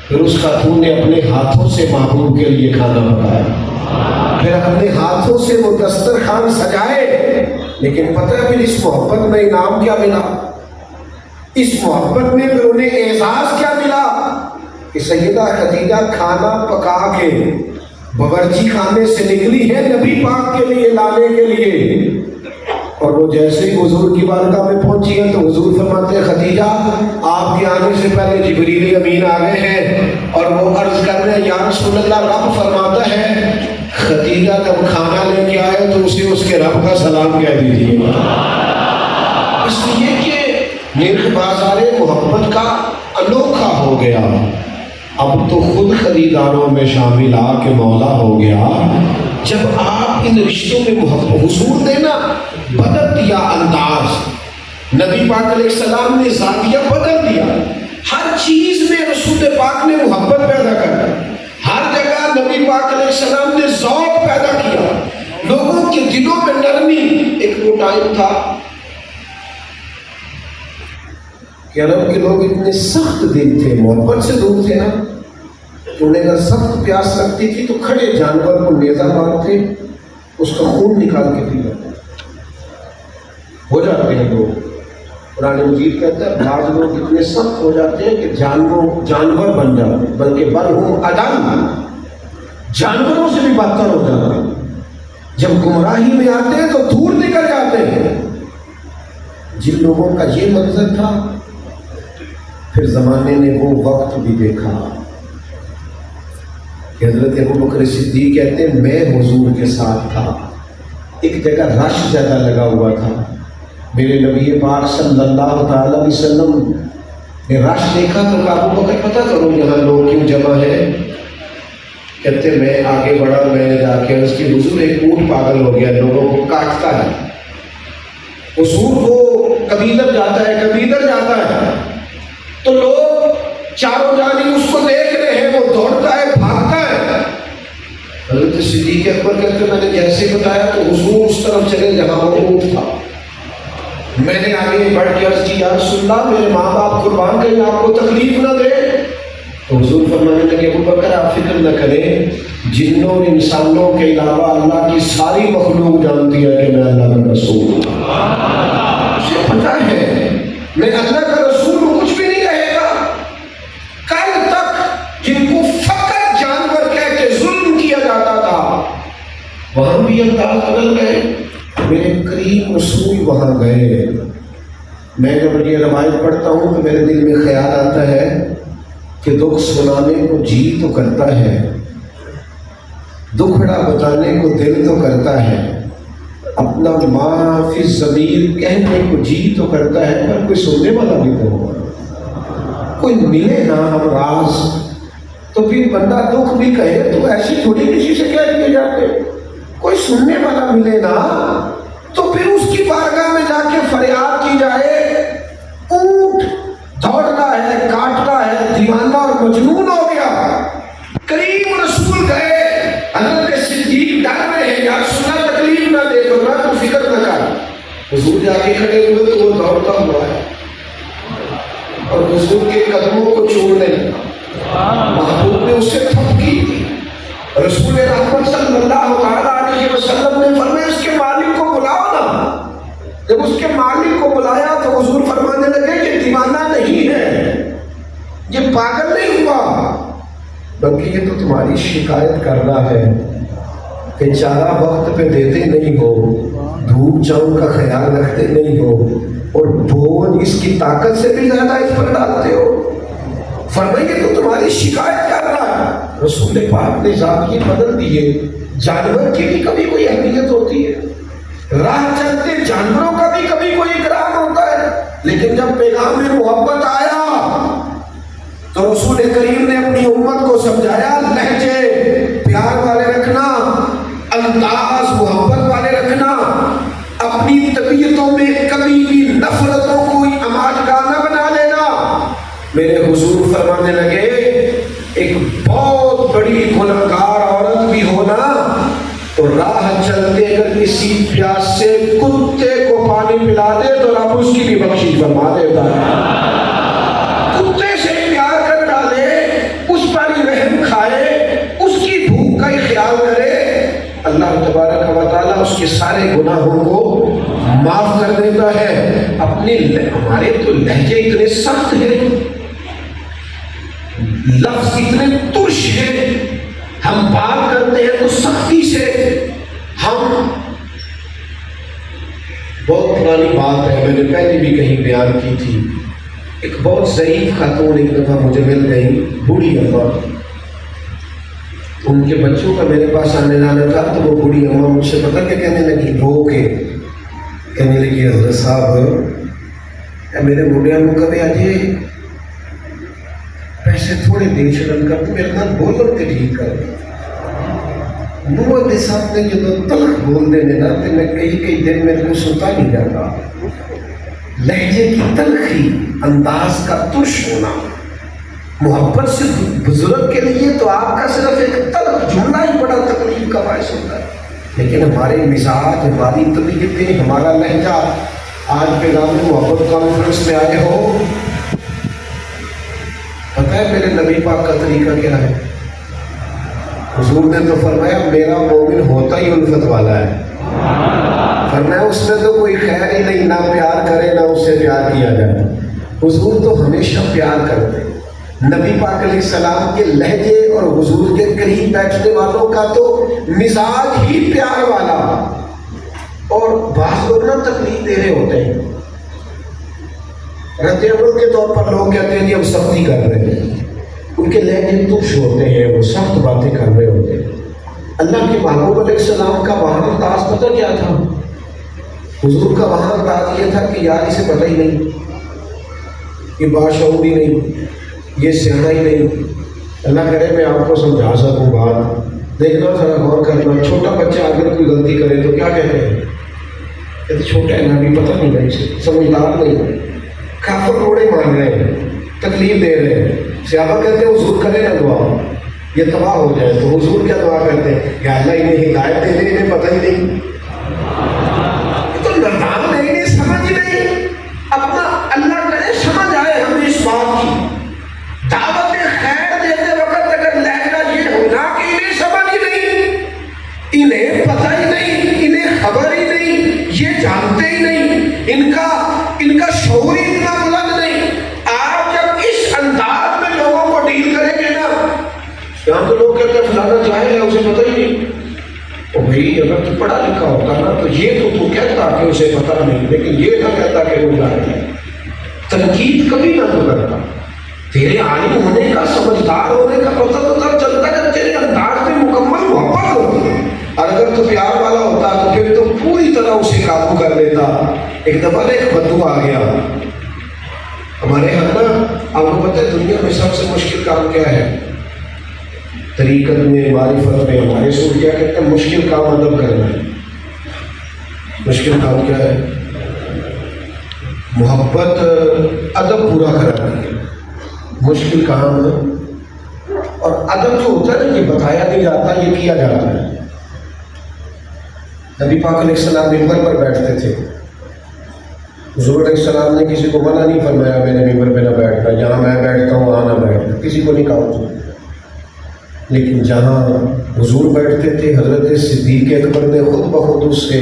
پھر اس خاتون نے اپنے ہاتھوں سے محبوب کے لیے کھانا پکایا، پھر اپنے ہاتھوں سے وہ دسترخوان سجائے۔ لیکن پتہ ہے پھر اس محبت میں انعام کیا ملا؟ اس محبت میں پھر انہیں اعزاز کیا ملا کہ سیدہ خدیجہ کھانا پکا کے باورچی خانے سے نکلی ہے نبی پاک کے لیے لانے کے لیے، اور وہ جیسے ہی حضور کی بارگاہ میں پہنچی ہے تو حضور فرماتے ہیں خدیجہ آپ کے آنے سے پہلے جبریل امین آ گئے ہیں، اور وہ عرض کر رہے ہیں یا رسول اللہ، رب فرماتا ہے خدیجہ جب کھانا لے کے آئے تو اسے اس کے رب کا سلام کہہ دیجیے، اس لیے کہ نرخ بازار محبت کا انوکھا ہو گیا۔ اب تو خود خریداروں میں شامل آ کے مولا ہو گیا۔ جب آپ ان رشتوں میں محبت، حضور نے نا بدل دیا انداز، نبی پاک علیہ السلام نے زاویہ بدل دیا، ہر چیز میں رسول پاک نے محبت پیدا کر، ہر جگہ نبی پاک علیہ السلام نے ذوق پیدا کیا، لوگوں کے دلوں میں نرمی۔ ایک وہ ٹائم تھا کہ عرب کے لوگ اتنے سخت دل تھے، محبت سے دور تھے نا، تو انہیں اگر سخت پیاس لگتی تھی تو کھڑے جانور کو نیزہ مارتے، اس کا خون نکال کے پی لیتے۔ ہو جاتے ہیں لوگ، قرآن مجید کہتا ہے بعض لوگ اتنے سخت ہو جاتے ہیں کہ جانور بن جاتے ہیں، بلکہ بل ہم اضل، جانوروں سے بھی بدتر ہو جاتے ہیں۔ جب گمراہی میں آتے ہیں تو دور نکل جاتے ہیں۔ جن لوگوں کا یہ منظر تھا، پھر زمانے نے وہ وقت بھی دیکھا کہ حضرت ابوبکر صدیق کہتے ہیں میں حضور کے ساتھ تھا، ایک جگہ رش زیادہ لگا ہوا تھا، میرے نبی پاک صلی اللہ تعالی علیہ وسلم نے رش دیکھا تو کہا ابوبکر پتہ کرو یہاں لوگ کیوں جمع ہیں؟ کہتے میں آگے بڑھا، میں نے جا کے اس کی حضور ایک اونٹ پاگل ہو گیا، لوگوں کو کاٹتا ہے، حضور وہ کبھی ادھر جاتا ہے کبھی ادھر جاتا ہے، تو لوگ چاروں جانب اس کو دیکھ رہے ہیں، وہ دوڑتا ہے بھاگتا ہے۔ حضرت صدیق اکبر کہتے میں نے جیسے بتایا تو حضور اس طرف چلے جہاں وہ اونٹ تھا، میں نے آگے بڑھ کے عرض کی یا رسول اللہ میرے ماں باپ قربان کریں، آپ کو تکلیف نہ دے، تو حضور فرمانے لگے ابوبکر آپ فکر نہ کریں، جنوں اور انسانوں کے علاوہ اللہ کی ساری مخلوق جانتی ہے کہ میں اللہ کا رسول ہوں، مجھے پتہ ہے میں اللہ کا رسول ہوں، کچھ بھی نہیں رہے گا۔ کل تک جن کو فقط جانور کہہ کے ظلم کیا جاتا تھا وہاں بھی انداز بدل گئے، میرے قریب رسول وہاں گئے۔ میں جب یہ روایت پڑھتا ہوں تو میرے دل میں خیال آتا ہے کہ دکھ سنانے کو جی تو کرتا ہے، دکھڑا بتانے کو دل تو کرتا ہے، اپنا ما فی الضمیر کہنے کو جی تو کرتا ہے، پر کوئی سننے والا بھی تو ہوگا، کوئی ملے نا ہم راز، تو پھر بندہ دکھ بھی کہے تو ایسی تھوڑی کسی سے کہہ دیے جاتے، کوئی سننے والا ملے نا تو پھر اس کی بارگاہ میں جا کے فریاد کی جائے۔ اونٹ دوڑنا ہے، کاٹنا ہے، دیوانہ اور مجنون ہو گیا، قریب رسول گئے، حضرت صدیق ڈر رہے ہیں یا رسول اللہ تکلیف نہ دے تو نہ تو فکر نہ کر، حضور جا کے کھڑے ہوئے تو وہ دوڑتا ہوا ہے اور حضور کے قدموں کو چومنے لگا، محبوب نے اسے تھپکی دی، رسول رحمت صلی اللہ علیہ وسلم نے فرمایا اس کے مالک کو بلاؤ نا، جب اس کے مالک کو بلایا تو حضور فرمانے لگے یہ دیوانہ نہیں ہے، یہ پاگل نہیں ہوا، بلکہ یہ تو تمہاری شکایت کر رہا ہے کہ چارہ وقت پہ دیتے نہیں ہو، دھوپ چھاؤں کا خیال رکھتے نہیں ہو، اور بوجھ اس کی طاقت سے بھی زیادہ اس پر ڈالتے ہو۔ فرمائیے تو تمہاری شکایت کر رہا ہے۔ رسول پاک نے ذات یہ بدل دیے، جانور کی بھی کبھی کوئی اہمیت ہوتی ہے، راہ چلتے جانوروں کا بھی کبھی کوئی اکرام ہوتا ہے، لیکن جب پیغام محبت آیا تو رسول کریم نے اپنی امت کو سمجھایا لہجے پیار والے رکھنا، انداز محبت والے رکھنا، اپنی طبیعتوں میں کبھی بھی نفرتوں کو عماج کا نہ بنا لینا۔ میرے حضور فرمانے لگے ایک بہت بڑی گنہگار عورت بھی ہونا تو راہ چلتے اگر کسی پیاس سے کتے کو پانی پلا دے تو رب اس کی بھی بخشش فرما دیتا ہے۔ کتے سے پیار کر ڈالے، اس پر رحم کھائے، اس کی بھوک کا ہی خیال کرے، اللہ تبارک و تعالیٰ اس کے سارے گناہوں کو معاف کر دیتا ہے۔ ہمارے تو لہجے اتنے سخت ہیں، لفظ اتنے ترش ہیں، ہم بات کرتے ہیں تو سختی سے۔ ہم بہت پرانی بات ہے، میں نے پہلے بھی کہیں بیان کی تھی، ایک بہت ضعیف خاتون ایک دفعہ مجھے مل گئی، بوڑھی اماں، ان کے بچوں کا میرے پاس آنے جانا تھا تو وہ بوڑھی اماں مجھ سے پتہ کیا کہنے لگی، رو کے کہنے لگی حضرت صاحب میرے بوڑھے اماں کبھی آجے پیسے تھوڑے دے چلن کر تو میرے نال بولن کے ٹھیک کر منہ دے سامنے جدو تلخ بول دینے نا تو میں کئی دن میرے کو سنتا نہیں جاتا۔ لہجے کی تلخی، انداز کا ترش ہونا، محبت سے بزرگ کے لیے تو آپ کا صرف ایک تلخ جملہ ہی بڑا تکلیف کا باعث ہوتا ہے، لیکن ہمارے مزاج، ہماری طبیعتیں، ہمارا لہجہ، آج پیغام محبت کانفرنس میں آئے ہو، پتہ ہے میرے نبی پاک کا طریقہ کیا ہے؟ حضور نے تو فرمایا میرا مومن ہوتا ہی الفت والا ہے، فرمایا اس میں تو کوئی خیر ہی نہیں، نہ پیار کرے نہ اس سے پیار کیا جائے۔ حضور تو ہمیشہ پیار کرتے، نبی پاک علیہ السلام کے لہجے اور حضور کے قریب بیٹھنے والوں کا تو مزاج ہی پیار والا، اور بعض لوگ نہ تکلیف دے رہے ہوتے ہیں، رد عمل کے طور پر لوگ کہتے ہیں کہ ہم سختی کر رہے ہیں، ان کے لہجے ترش ہوتے ہیں، وہ سخت باتیں کر رہے ہوتے ہیں۔ اللہ کے محبوب علیہ السلام کا وہاں انداز پتہ کیا تھا؟ حضور کا وہاں انداز یہ تھا کہ یار اسے پتہ ہی نہیں، یہ باشعور ہی نہیں، یہ سیاح ہی نہیں، اللہ کرے میں آپ کو سمجھا سکوں بات، دیکھنا ذرا غور کرنا، چھوٹا بچہ اگر کوئی غلطی کرے تو کیا کہتے ہیں؟ کہتے چھوٹا ہے نا، ابھی پتہ نہیں ہے، اسے سمجھدار نہیں ہے، کافر روڑے مان رہے ہیں، تکلیف دے رہے ہیں۔ صحابہ کہتے ہیں حضور کرے نا دعا یہ تباہ ہو جائے، تو حضور کیا دعا کرتے ہیں؟ یا اللہ انہیں ہدایت دے دے، انہیں پتہ ہی نہیں، یہ تو نادان ہے، انہیں سمجھ نہیں، اپنا اللہ کرے سمجھ آئے ہمیں اس بات کی۔ دعوت خیر دیتے وقت اگر لہجہ یہ ہونا کہ انہیں سمجھ ہی نہیں، انہیں پتہ ہی نہیں، انہیں خبر ہی نہیں، یہ جانتے ہی نہیں، ان کا شعور ہی اتنا بلند نہیں، آپ جب اس انداز میں لوگوں کو ڈیل کریں گے نا، یہاں تو لوگ کہتے ہیں فلانا جاہل ہے اسے پتہ ہی نہیں، تو بھائی اگر تو پڑھا لکھا ہوتا نا تو یہ تو کہتا کہ اسے پتہ نہیں، لیکن یہ نہ کہتا کہ وہ جاہل ہے، تنقید کبھی نہ تو کرتا۔ تیرے عالم ہونے کا، سمجھدار ہونے کا پتہ تو تب چلتا ہے جب تیرے انداز میں مکمل محبت ہوتی ہے، اور اگر تو پیار والا ہوتا تو پھر تو پوری طرح اسے قابو کر لیتا۔ ایک دفعہ ایک بدو آ گیا ہمارے یہاں نا، آپ کو پتہ ہے دنیا میں سب سے مشکل کام کیا ہے؟ طریقت میں، معرفت میں، ہمارے سور کیا کہتے ہیں؟ مشکل کام ادب کرنا ہے۔ مشکل کام کیا ہے؟ محبت ادب پورا کراتی ہے، مشکل کام ہے، اور ادب جو ہوتا ہے نا یہ بتایا نہیں جاتا، یہ کیا جاتا ہے۔ نبی پاک علیہ السلام ممبر پر بیٹھتے تھے، حضور علیہ السلام نے کسی کو منع نہیں فرمایا میرے ممبر پہ نہ بیٹھنا، جہاں میں بیٹھتا ہوں وہاں نہ بیٹھنا، کسی کو نہیں کہا حضور، لیکن جہاں حضور بیٹھتے تھے حضرت صدیق اکبر نے خود بخود اس سے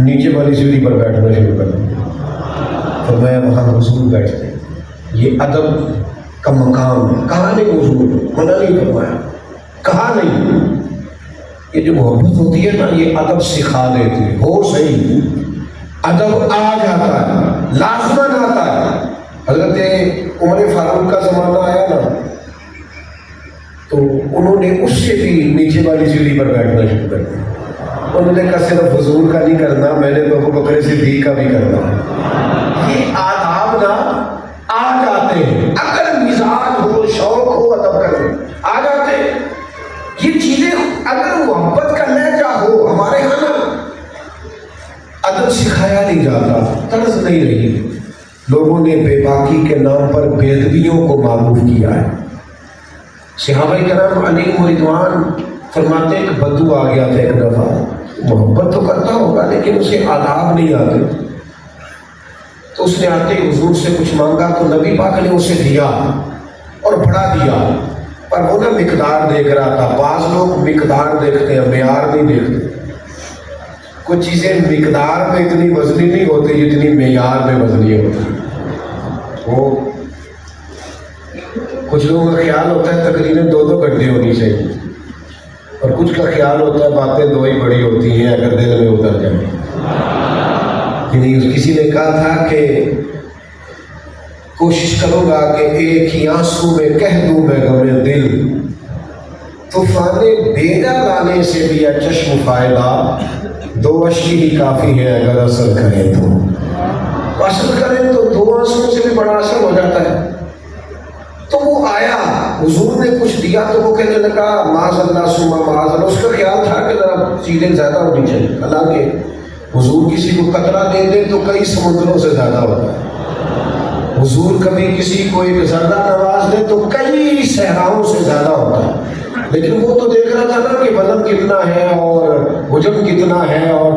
نیچے والی سیڑھی پر بیٹھنا شروع کر دیا۔ فرمایا وہاں حضور بیٹھتے ہیں، یہ ادب کا مقام ہے۔ کہا نہیں حضور، منع نہیں فرمایا، کہا نہیں۔ یہ جو محبت ہوتی ہے نا، یہ ادب سکھا دیتی ہے، ہو صحیح، ادب آ جاتا ہے، لازماً آتا ہے۔ حضرت عمر فاروق کا زمانہ آیا نا، تو انہوں نے اس سے بھی نیچے والی سیڑھی پر بیٹھنا شروع کر دیا۔ انہوں نے کہا صرف حضور کا نہیں کرنا، میں نے تو ابو بکر صدیق کا بھی کرنا۔ یہ آداب نا آ جاتے ہیں، اگر مزاج ہو، شوق ہو ادب کرنے، آ جاتے ہیں۔ یہ چیزیں اگر محبت کا لہجہ ہو ہمارے یہاں نا، ادب سکھایا نہیں جاتا، طرز نہیں رہی۔ لوگوں نے بے باکی کے نام پر بے ادبیوں کو معروف کیا ہے۔ صحابہ کرام علیہم رضوان فرماتے ہیں کہ بدو آ گیا تھا ایک دفعہ، محبت تو کرتا ہوگا لیکن اسے آداب نہیں آتے، تو اس نے آتے حضور سے کچھ مانگا تو نبی پاک نے اسے دیا اور بڑا دیا، پر وہ نا مقدار دیکھ رہا تھا۔ بعض لوگ مقدار دیکھتے ہیں، معیار نہیں دیکھتے۔ کچھ چیزیں مقدار میں اتنی وزنی نہیں ہوتی جتنی معیار میں وزنی ہوتی۔ وہ کچھ لوگوں کا خیال ہوتا ہے تقریریں 2-2 گھنٹے ہونی چاہیے، اور کچھ کا خیال ہوتا ہے باتیں 2 ہی بڑی ہوتی ہیں اگر دل میں اتر جائیں۔ یعنی کسی نے کہا تھا کہ کوشش کروں گا کہ ایک ہی آنسو میں کہہ دوں میں غم دل، طوفان بیجا لانے سے بھی ہے چشم فائدہ، 2 اشکی ہی کافی ہے اگر اثر کریں تو۔ اثر کریں تو 2 آنسو سے بھی بڑا اثر ہو جاتا ہے۔ تو وہ آیا، حضور نے کچھ دیا تو وہ کہنے لگا معاذ اللہ ثم معاذ اللہ۔ اس کا خیال تھا کہ ذرا چیزیں زیادہ ہونی چاہیے، حالانکہ حضور کسی کو قطرہ دے دے تو کئی سمندروں سے زیادہ ہوتا ہے۔ حضور کبھی کسی کو ایک ذرہ نواز دے تو کئی صحراؤں سے زیادہ ہوتا ہے۔ لیکن وہ تو دیکھ رہا تھا نا کہ وزن کتنا ہے اور حجم کتنا ہے اور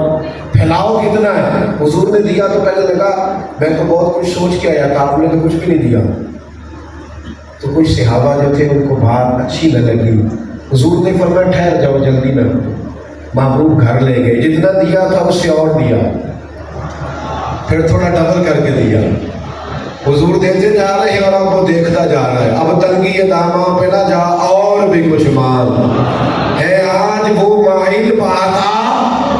پھیلاؤ کتنا ہے۔ حضور نے دیا تو کہنے لگا میں تو بہت کچھ سوچ کے آیا تھا، آپ نے تو کچھ بھی نہیں دیا۔ تو کچھ صحابہ جو تھے ان کو بات اچھی نہ لگی۔ حضور نے فرمایا ٹھہر جاؤ، جلدی نہ۔ محبوب گھر لے گئے، جتنا دیا تھا اس سے اور دیا، پھر تھوڑا ڈبل کر کے دیا۔ حضور دیتے جا رہے ہیں اور اب وہ دیکھتا جا رہا ہے، اب تنگی داماں پہ نہ جا اور بھی کچھ مانگ ہے، آج وہ ماہل پاتا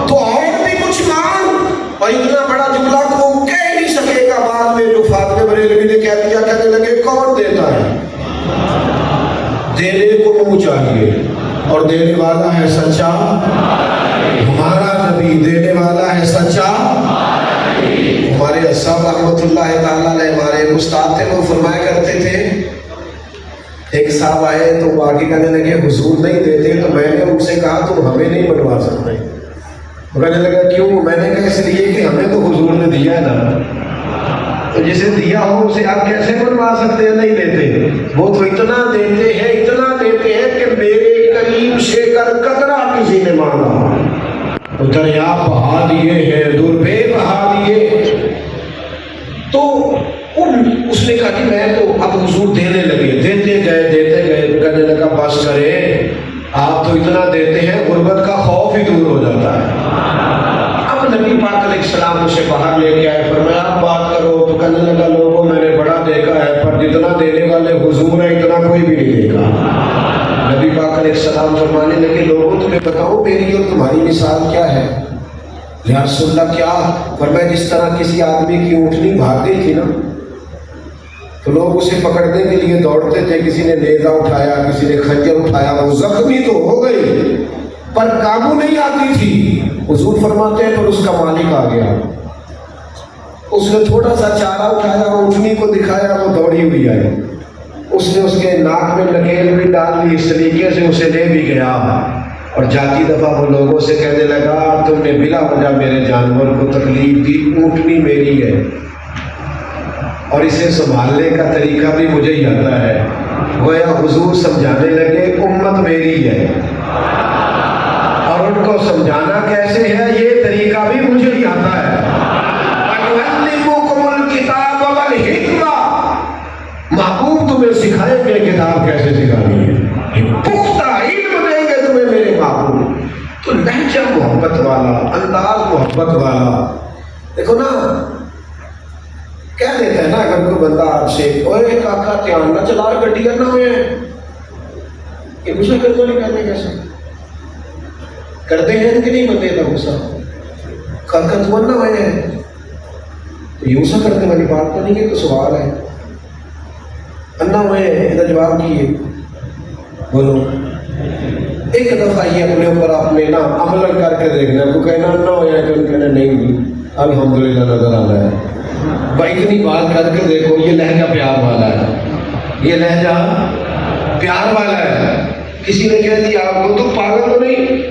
تو اور بھی کچھ مانگ۔ اور اتنا بڑا جملہ کو کہہ نہیں سکے گا بعد میں جو فاطمہ بریلوی نے کہہ دیا، کہنے لگے کون دیتا ہے؟ دینے کو منہ چاہیے، اور دینے والا ہے سچا ہمارا نبی، دینے والا ہے سچا۔ ہمارے صاحب رحمۃ اللہ تعالیٰ علیہ ہمارے استاد تھے، وہ فرمایا کرتے تھے، ایک صاحب آئے تو وہ آگے کہنے لگے حضور نہیں دیتے، تو میں نے ان سے کہا تم ہمیں نہیں بنوا سکتے۔ وہ کہنے لگا کیوں؟ میں نے کہا اس لیے کہ ہمیں تو حضور نے دیا ہے نا، تو جسے دیا ہو اسے آپ کیسے بنوا سکتے ہیں؟ نہیں دیتے۔ وہ تو اتنا دیتے ہیں، اتنا دیتے ہیں کہ میرے کریم سے کر قطرہ کسی نے مانگا تو دریا بہا دیے ہیں، دربے بہا دیے۔ تو اس نے کہا کہ میں تو اب حضور دینے لگے، دیتے گئے، کہنے لگا بس کرے، آپ تو اتنا دیتے ہیں غربت کا خوف ہی دور ہو جاتا ہے۔ اب نبی پاک علیہ السلام اسے باہر لے کے آئے، فرمایا آپ بات کرو، تو کہنے لگا لوگوں میں نے بڑا دیکھا ہے پر جتنا دینے والے حضور ہیں اتنا کوئی بھی نہیں دیکھا۔ نبی پاک علیہ السلام فرمانے لگے لوگوں تمہیں بتاؤ میری اور تمہاری مثال کیا ہے؟ یا رسول اللہ کیا؟ فرمایا جس طرح کسی آدمی کی اونٹنی بھاگ گئی تھی نا، تو لوگ اسے پکڑنے کے لیے دوڑتے تھے، کسی نے نیزہ اٹھایا، کسی نے خنجر اٹھایا، وہ زخمی تو ہو گئی پر قابو نہیں آتی تھی۔ حضور فرماتے ہیں پر اس کا مالک آ گیا، اس نے تھوڑا سا چارہ اٹھایا، اونٹنی کو دکھایا، وہ دوڑی ہوئی آئی، اس نے اس کے ناک میں نکیل بھی ڈال دی، اس طریقے سے اسے لے بھی گیا، اور جاتی دفعہ وہ لوگوں سے کہنے لگا تم نے بلا وجہ میرے جانور کو تکلیف دی، اونٹنی میری ہے اور اسے سنبھالنے کا طریقہ بھی مجھے ہی آتا ہے۔ گویا حضور سمجھانے لگے امت میری ہے اور ان کو سمجھانا کیسے ہے یہ طریقہ بھی مجھے ہی آتا ہے۔ وَيُعَلِّمُكُمُ الْكِتَابَ وَالْحِكْمَةَ، محبوب تمہیں سکھائیں گے کتاب کیسے سکھانی ہے، پختہ علم دیں گے تمہیں میرے محبوب تو لہجہ محبت والا، انداز محبت والا. دیکھو نا کہہ دیتا ہے نا اگر کوئی بندہ آپ سے اوے کاکا دھیان نہ چلا گڈی کرنا ہوئے یہ غصہ کرنا نہیں کرنے کیسے کرتے ہیں کہ نہیں بندے کا غصہ کاکا تو نہ ہوئے ہیں تو یہ غصہ کرنے والی بات تو نہیں ہے تو سوال ہے انا ہوئے ہیں یہ جواب کیے بولو. ایک دفعہ یہ اپنے اوپر اپنے نا عمل کر کے دیکھنا کو کہنا نہ ہو جائے تو کہنا نہیں بھی الحمدللہ نظر آ رہا ہے. بھائی اتنی بات کر کے دیکھو یہ لہجہ پیار والا ہے یہ لہجہ پیار والا ہے. کسی نے کہہ دیا آپ کو تو پاگل تو نہیں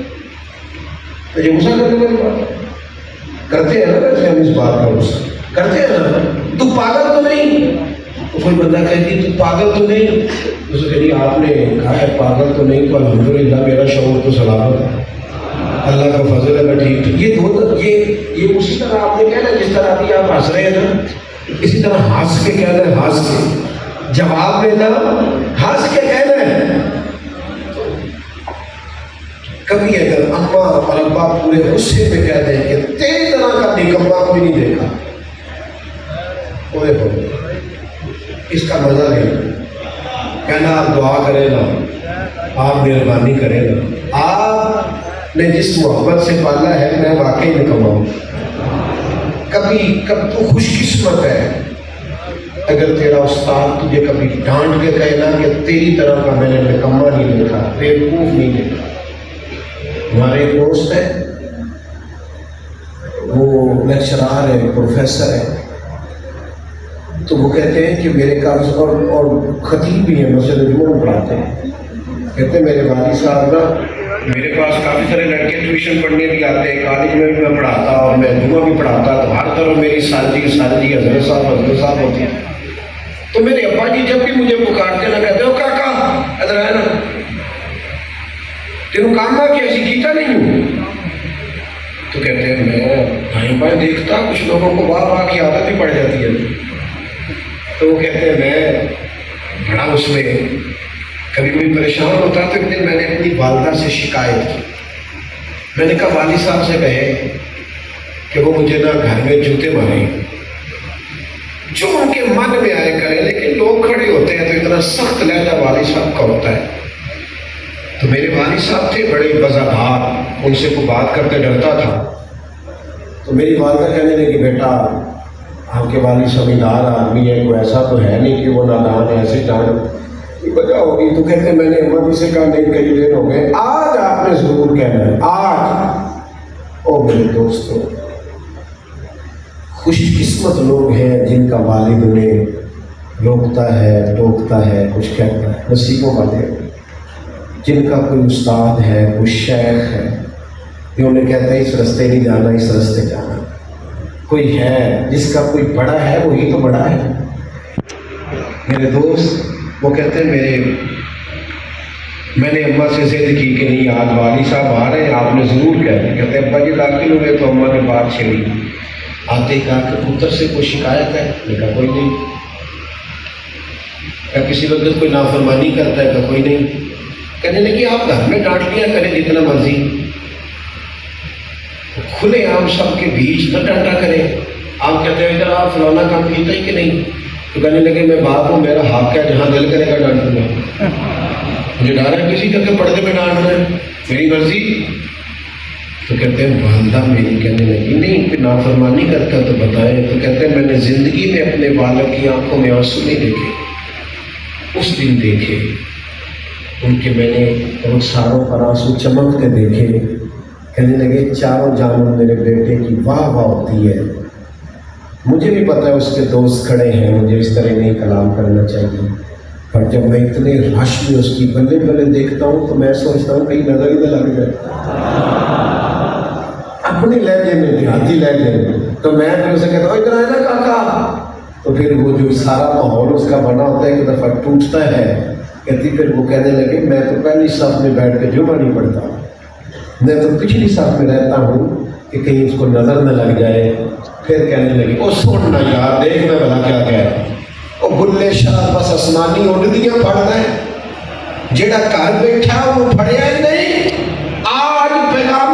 تو یہ غصہ کرنے والی بات کرتے ہیں نا ویسے ہم اس بات کا غصہ کرتے ہیں نا تو پاگل تو نہیں. تو کوئی بندہ کہتی تو پاگل تو نہیں اسے کہتی آپ نے کہا ہے پاگل تو نہیں تو الحمدللہ میرا شعور تو سلامت اللہ کا فضل ہے میں ٹھیک. یہ دو یہ اسی طرح آپ نے کہنا جس طرح ابھی آپ ہنس رہے ہیں نا اسی طرح ہنس کے کہنا ہے ہنس کے جواب دینا ہنس کے کہنا ہے. کبھی اگر اماں اور ابا پورے غصے میں کہہ دیں کہ تیری طرح کا نکما کوئی نہیں دیکھا اس کا مزہ نہیں کہنا آپ دعا کرے گا آپ مہربانی کرے گا آپ نے جس محبت سے پالا ہے میں واقعی نکما ہوں. کب تو خوش قسمت ہے اگر تیرا استاد تجھے کبھی ڈانٹ کے کہنا کہ تیری طرح کا میں نے نکما نہیں دیکھا بیوقوف نہیں دیکھا. ہمارے ایک دوست ہے وہ لیکچرار ہے پروفیسر ہے تو وہ کہتے ہیں کہ میرے کام اور خطیب بھی ہیں مسجد جمعہ پڑھاتے ہیں کہتے ہیں میرے والد صاحب نا میرے پاس کافی سارے لڑکے ٹیوشن پڑھنے بھی آتے ہیں کالج میں بھی میں پڑھاتا اور میں جمعہ بھی پڑھاتا تو ہر طرف میری سالجی حضرت صاحب ہوتی ہے. تو میرے ابا جی جب بھی مجھے پکارتے نہ کہتے ہو کاکا ادھر ہے نا تیروں کام نہ کہ ایسی کیتا نہیں ہوں تو کہتے ہیں میں بھائی بھائی دیکھتا کچھ لوگوں کو واہ واہ کی عادت بھی پڑ جاتی ہے تو وہ کہتے ہیں میں بڑا اس میں کبھی کوئی پریشان ہوتا تو ایک دن میں نے اپنی والدہ سے شکایت کی. میں نے کہا والد صاحب سے کہے کہ وہ مجھے نہ گھر میں جوتے ماریں جو ان کے من میں آئے کریں لیکن لوگ کھڑے ہوتے ہیں تو اتنا سخت لہجہ والد صاحب کا ہوتا ہے. تو میرے والد صاحب تھے بڑے وضاحت ان سے کوئی بات کرتے ڈرتا تھا تو میری والدہ کہنے لگی بیٹا آپ کے والد سمجھدار آدمی ہے کوئی ایسا تو ہے نہیں کہ وہ نادان ہے ایسے جان کی وجہ ہوگی. تو کہتے ہیں میں نے امام سے کہا نہیں کئی دن ہو گئے آج آپ نے ضرور کہنا ہے آج. او میرے دوستو خوش قسمت لوگ ہیں جن کا والد انہیں روکتا ہے ٹوکتا ہے کچھ کہتا ہے. نصیبوں والے جن کا کوئی استاد ہے کوئی شیخ ہے جو انہیں کہتا ہے اس رستے نہیں جانا اس رستے جانا. کوئی ہے جس کا کوئی بڑا ہے وہی تو بڑا ہے. میرے دوست وہ کہتے ہیں میں نے اماں سے ضد کی کہ نہیں آج والد صاحب آ رہے ہیں آپ نے ضرور کہتے کہتے ہیں ابا جی داخل ہوئے تو اماں نے بات چھیڑی آتے کہا کہ پتر سے کوئی شکایت ہے میں کہا کوئی نہیں. کہا کسی وقت کوئی نافرمانی کرتا ہے کہا کوئی نہیں. کہنے لگی آپ گھر میں ڈانٹ لیا کریں جتنا مرضی کھلے عام سب کے بیچ نہ ڈانٹا کریں. آپ کہتے ہیں ادھر آپ فلانا کام کیتا ہی کہ نہیں تو کہنے لگے میں باپ ہوں میرا حق ہے جہاں دل کرے گا ڈانٹوں گا. مجھے ڈر ہے کسی کر کے پردے میں ڈانٹنا ہے میری مرضی. تو کہتے ہیں والدہ میری کہنے لگی نہیں پھر نافرمانی کرتا تو بتائیں. تو کہتے ہیں میں نے زندگی میں اپنے والد کی آنکھوں میں آنسو نہیں دیکھے اس دن دیکھے ان کے میں نے رخساروں پر آنسو چمکتے دیکھے. کہنے لگے چاروں جانب میرے بیٹے کی واہ واہ ہوتی ہے. مجھے بھی پتہ ہے اس کے دوست کھڑے ہیں مجھے اس طرح نہیں کلام کرنا چاہیے پر جب میں اتنے رش میں اس کی بلے بلے دیکھتا ہوں تو میں سوچتا ہوں کہیں نظر ہی نہ لگ جائے اپنی لہجے میں دیہاتی لہجے میں. تو میں پھر اسے کہتا ہوں ادھر آئے نا کاکا. تو پھر وہ جو سارا ماحول اس کا بنا ہوتا ہے ایک دفعہ ٹوٹتا ہے. کہتی پھر وہ کہنے لگے میں تو پہلی صف میں بیٹھ کے جمعہ نہیں پڑھتا میں تو پچھلی صف میں رہتا ہوں کہ کہیں اس کو نظر نہ لگ جائے. پھر کہنے لگی او سننا یار دیکھ میں بھلا کیا کہہ رہا ہوں او بلے شاہ بس آسمانی اڈدیاں پڑھنا ہے جیڑا گھر بیٹھا وہ پڑھیا ہی نہیں. آج پیغام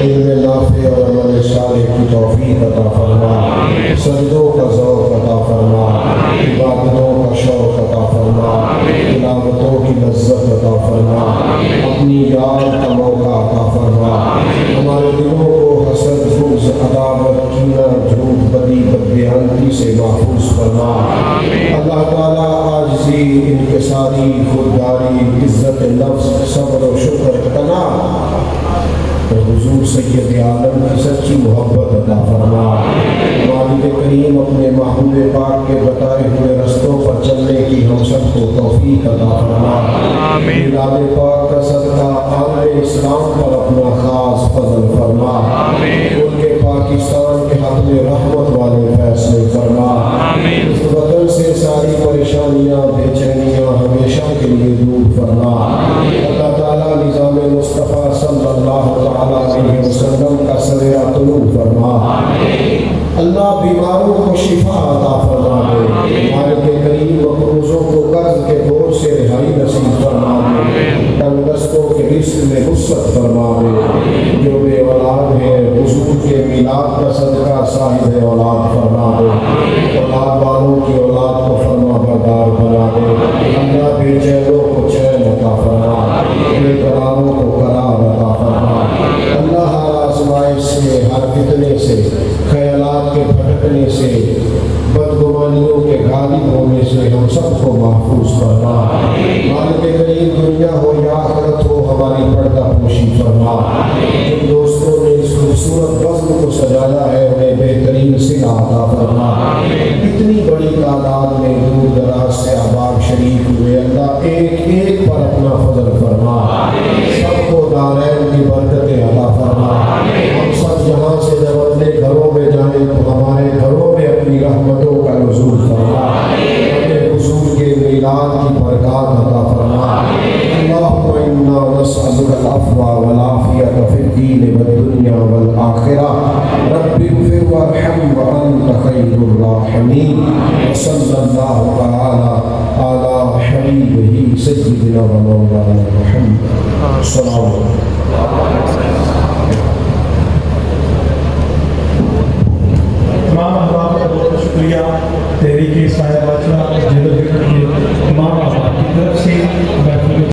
علم نافع اور عمل صالح کی توفیق عطا فرما، سجدوں کا ذوق عطا فرما، عبادتوں کا شوق عطا فرما، تلاوتوں کی لذت عطا فرما، اپنی یاد کا موقع عطا فرما، ہمارے دلوں کو حسد، بغض، عداوت، کینہ، جھوٹ، بدی، بدبیانتی سے محفوظ فرما۔ اللہ تعالیٰ عاجزی، انکساری، خودداری، عزت نفس، صبر و شکر، قناعت اور حضور سید عالم کی سچی محبت عطا فرما۔ مالک کریم اپنے محبوب پاک کے بتائے ہوئے رستوں پر چلنے کی ہم سب کو توفیق عطا فرما۔ میلاد پاک کا صدقہ عالم اسلام پر اپنا خاص فضل فرما۔ ملک پاکستان کے حق میں رحمت والے فیصلے فرما۔ اس وطن سے ساری پریشانیاں، بے چینیاں ہمیشہ کے لیے دور فرما۔ اللہ تعالیٰ نظام مصطفیٰ صلی اللہ تعالیٰ علیہ وسلم کا سریا طلوع فرما۔ اللہ بیماروں کو شفا عطا فرما دے۔ مالک کریم مقروضوں کو قرض کے بوجھ سے رہائی نصیب فرما دے۔ تنگ دستوں کے رزق میں وسعت فرما دے۔ جو بے اولاد ہے حضور کے میلاد کا صدقہ صاحب اولاد فرما دے۔ اولاد والوں کی اولاد کو فرما بردار بنا دے۔ اللہ بے چینوں کو چین عطا فرما، بے قراروں کو قرار عطا فرما۔ اللہ ہر آزمائش سے، ہر فتنے سے، خیالات کے بھٹکنے سے، بدگمانیوں کے غالب ہونے سے ہم سب کو محفوظ فرما۔ مالک کریم دنیا ہو یا آخرت ہو ہماری پردہ پوشی فرما۔ جن دوستوں نے اس خوبصورت بزم کو سجایا ہے انہیں بہترین صلہ عطا فرما۔ اتنی بڑی تعداد میں دور دراز سے احباب شریک ہوئے، اللہ ایک ایک پر اپنا فضل فرما۔ سب کو دارین کی برکتیں عطا فرما۔ ہم سب یہاں سے جب اپنے گھروں میں جائیں تو ہمارے گھروں میں اپنی رحمتوں کا نزول فرما۔ اپنے حضور کے میلاد کی برکات عطا فرما۔ اللہم انا نسألک العفو والعافیۃ فی الدین والدنیا والآخرہ۔ رب اغفر وارحم وانت خیر الراحمین۔ وصلی اللہ تعالی علی حبیبہ سیدنا و مولانا محمد صلی اللہ علیہ وسلم۔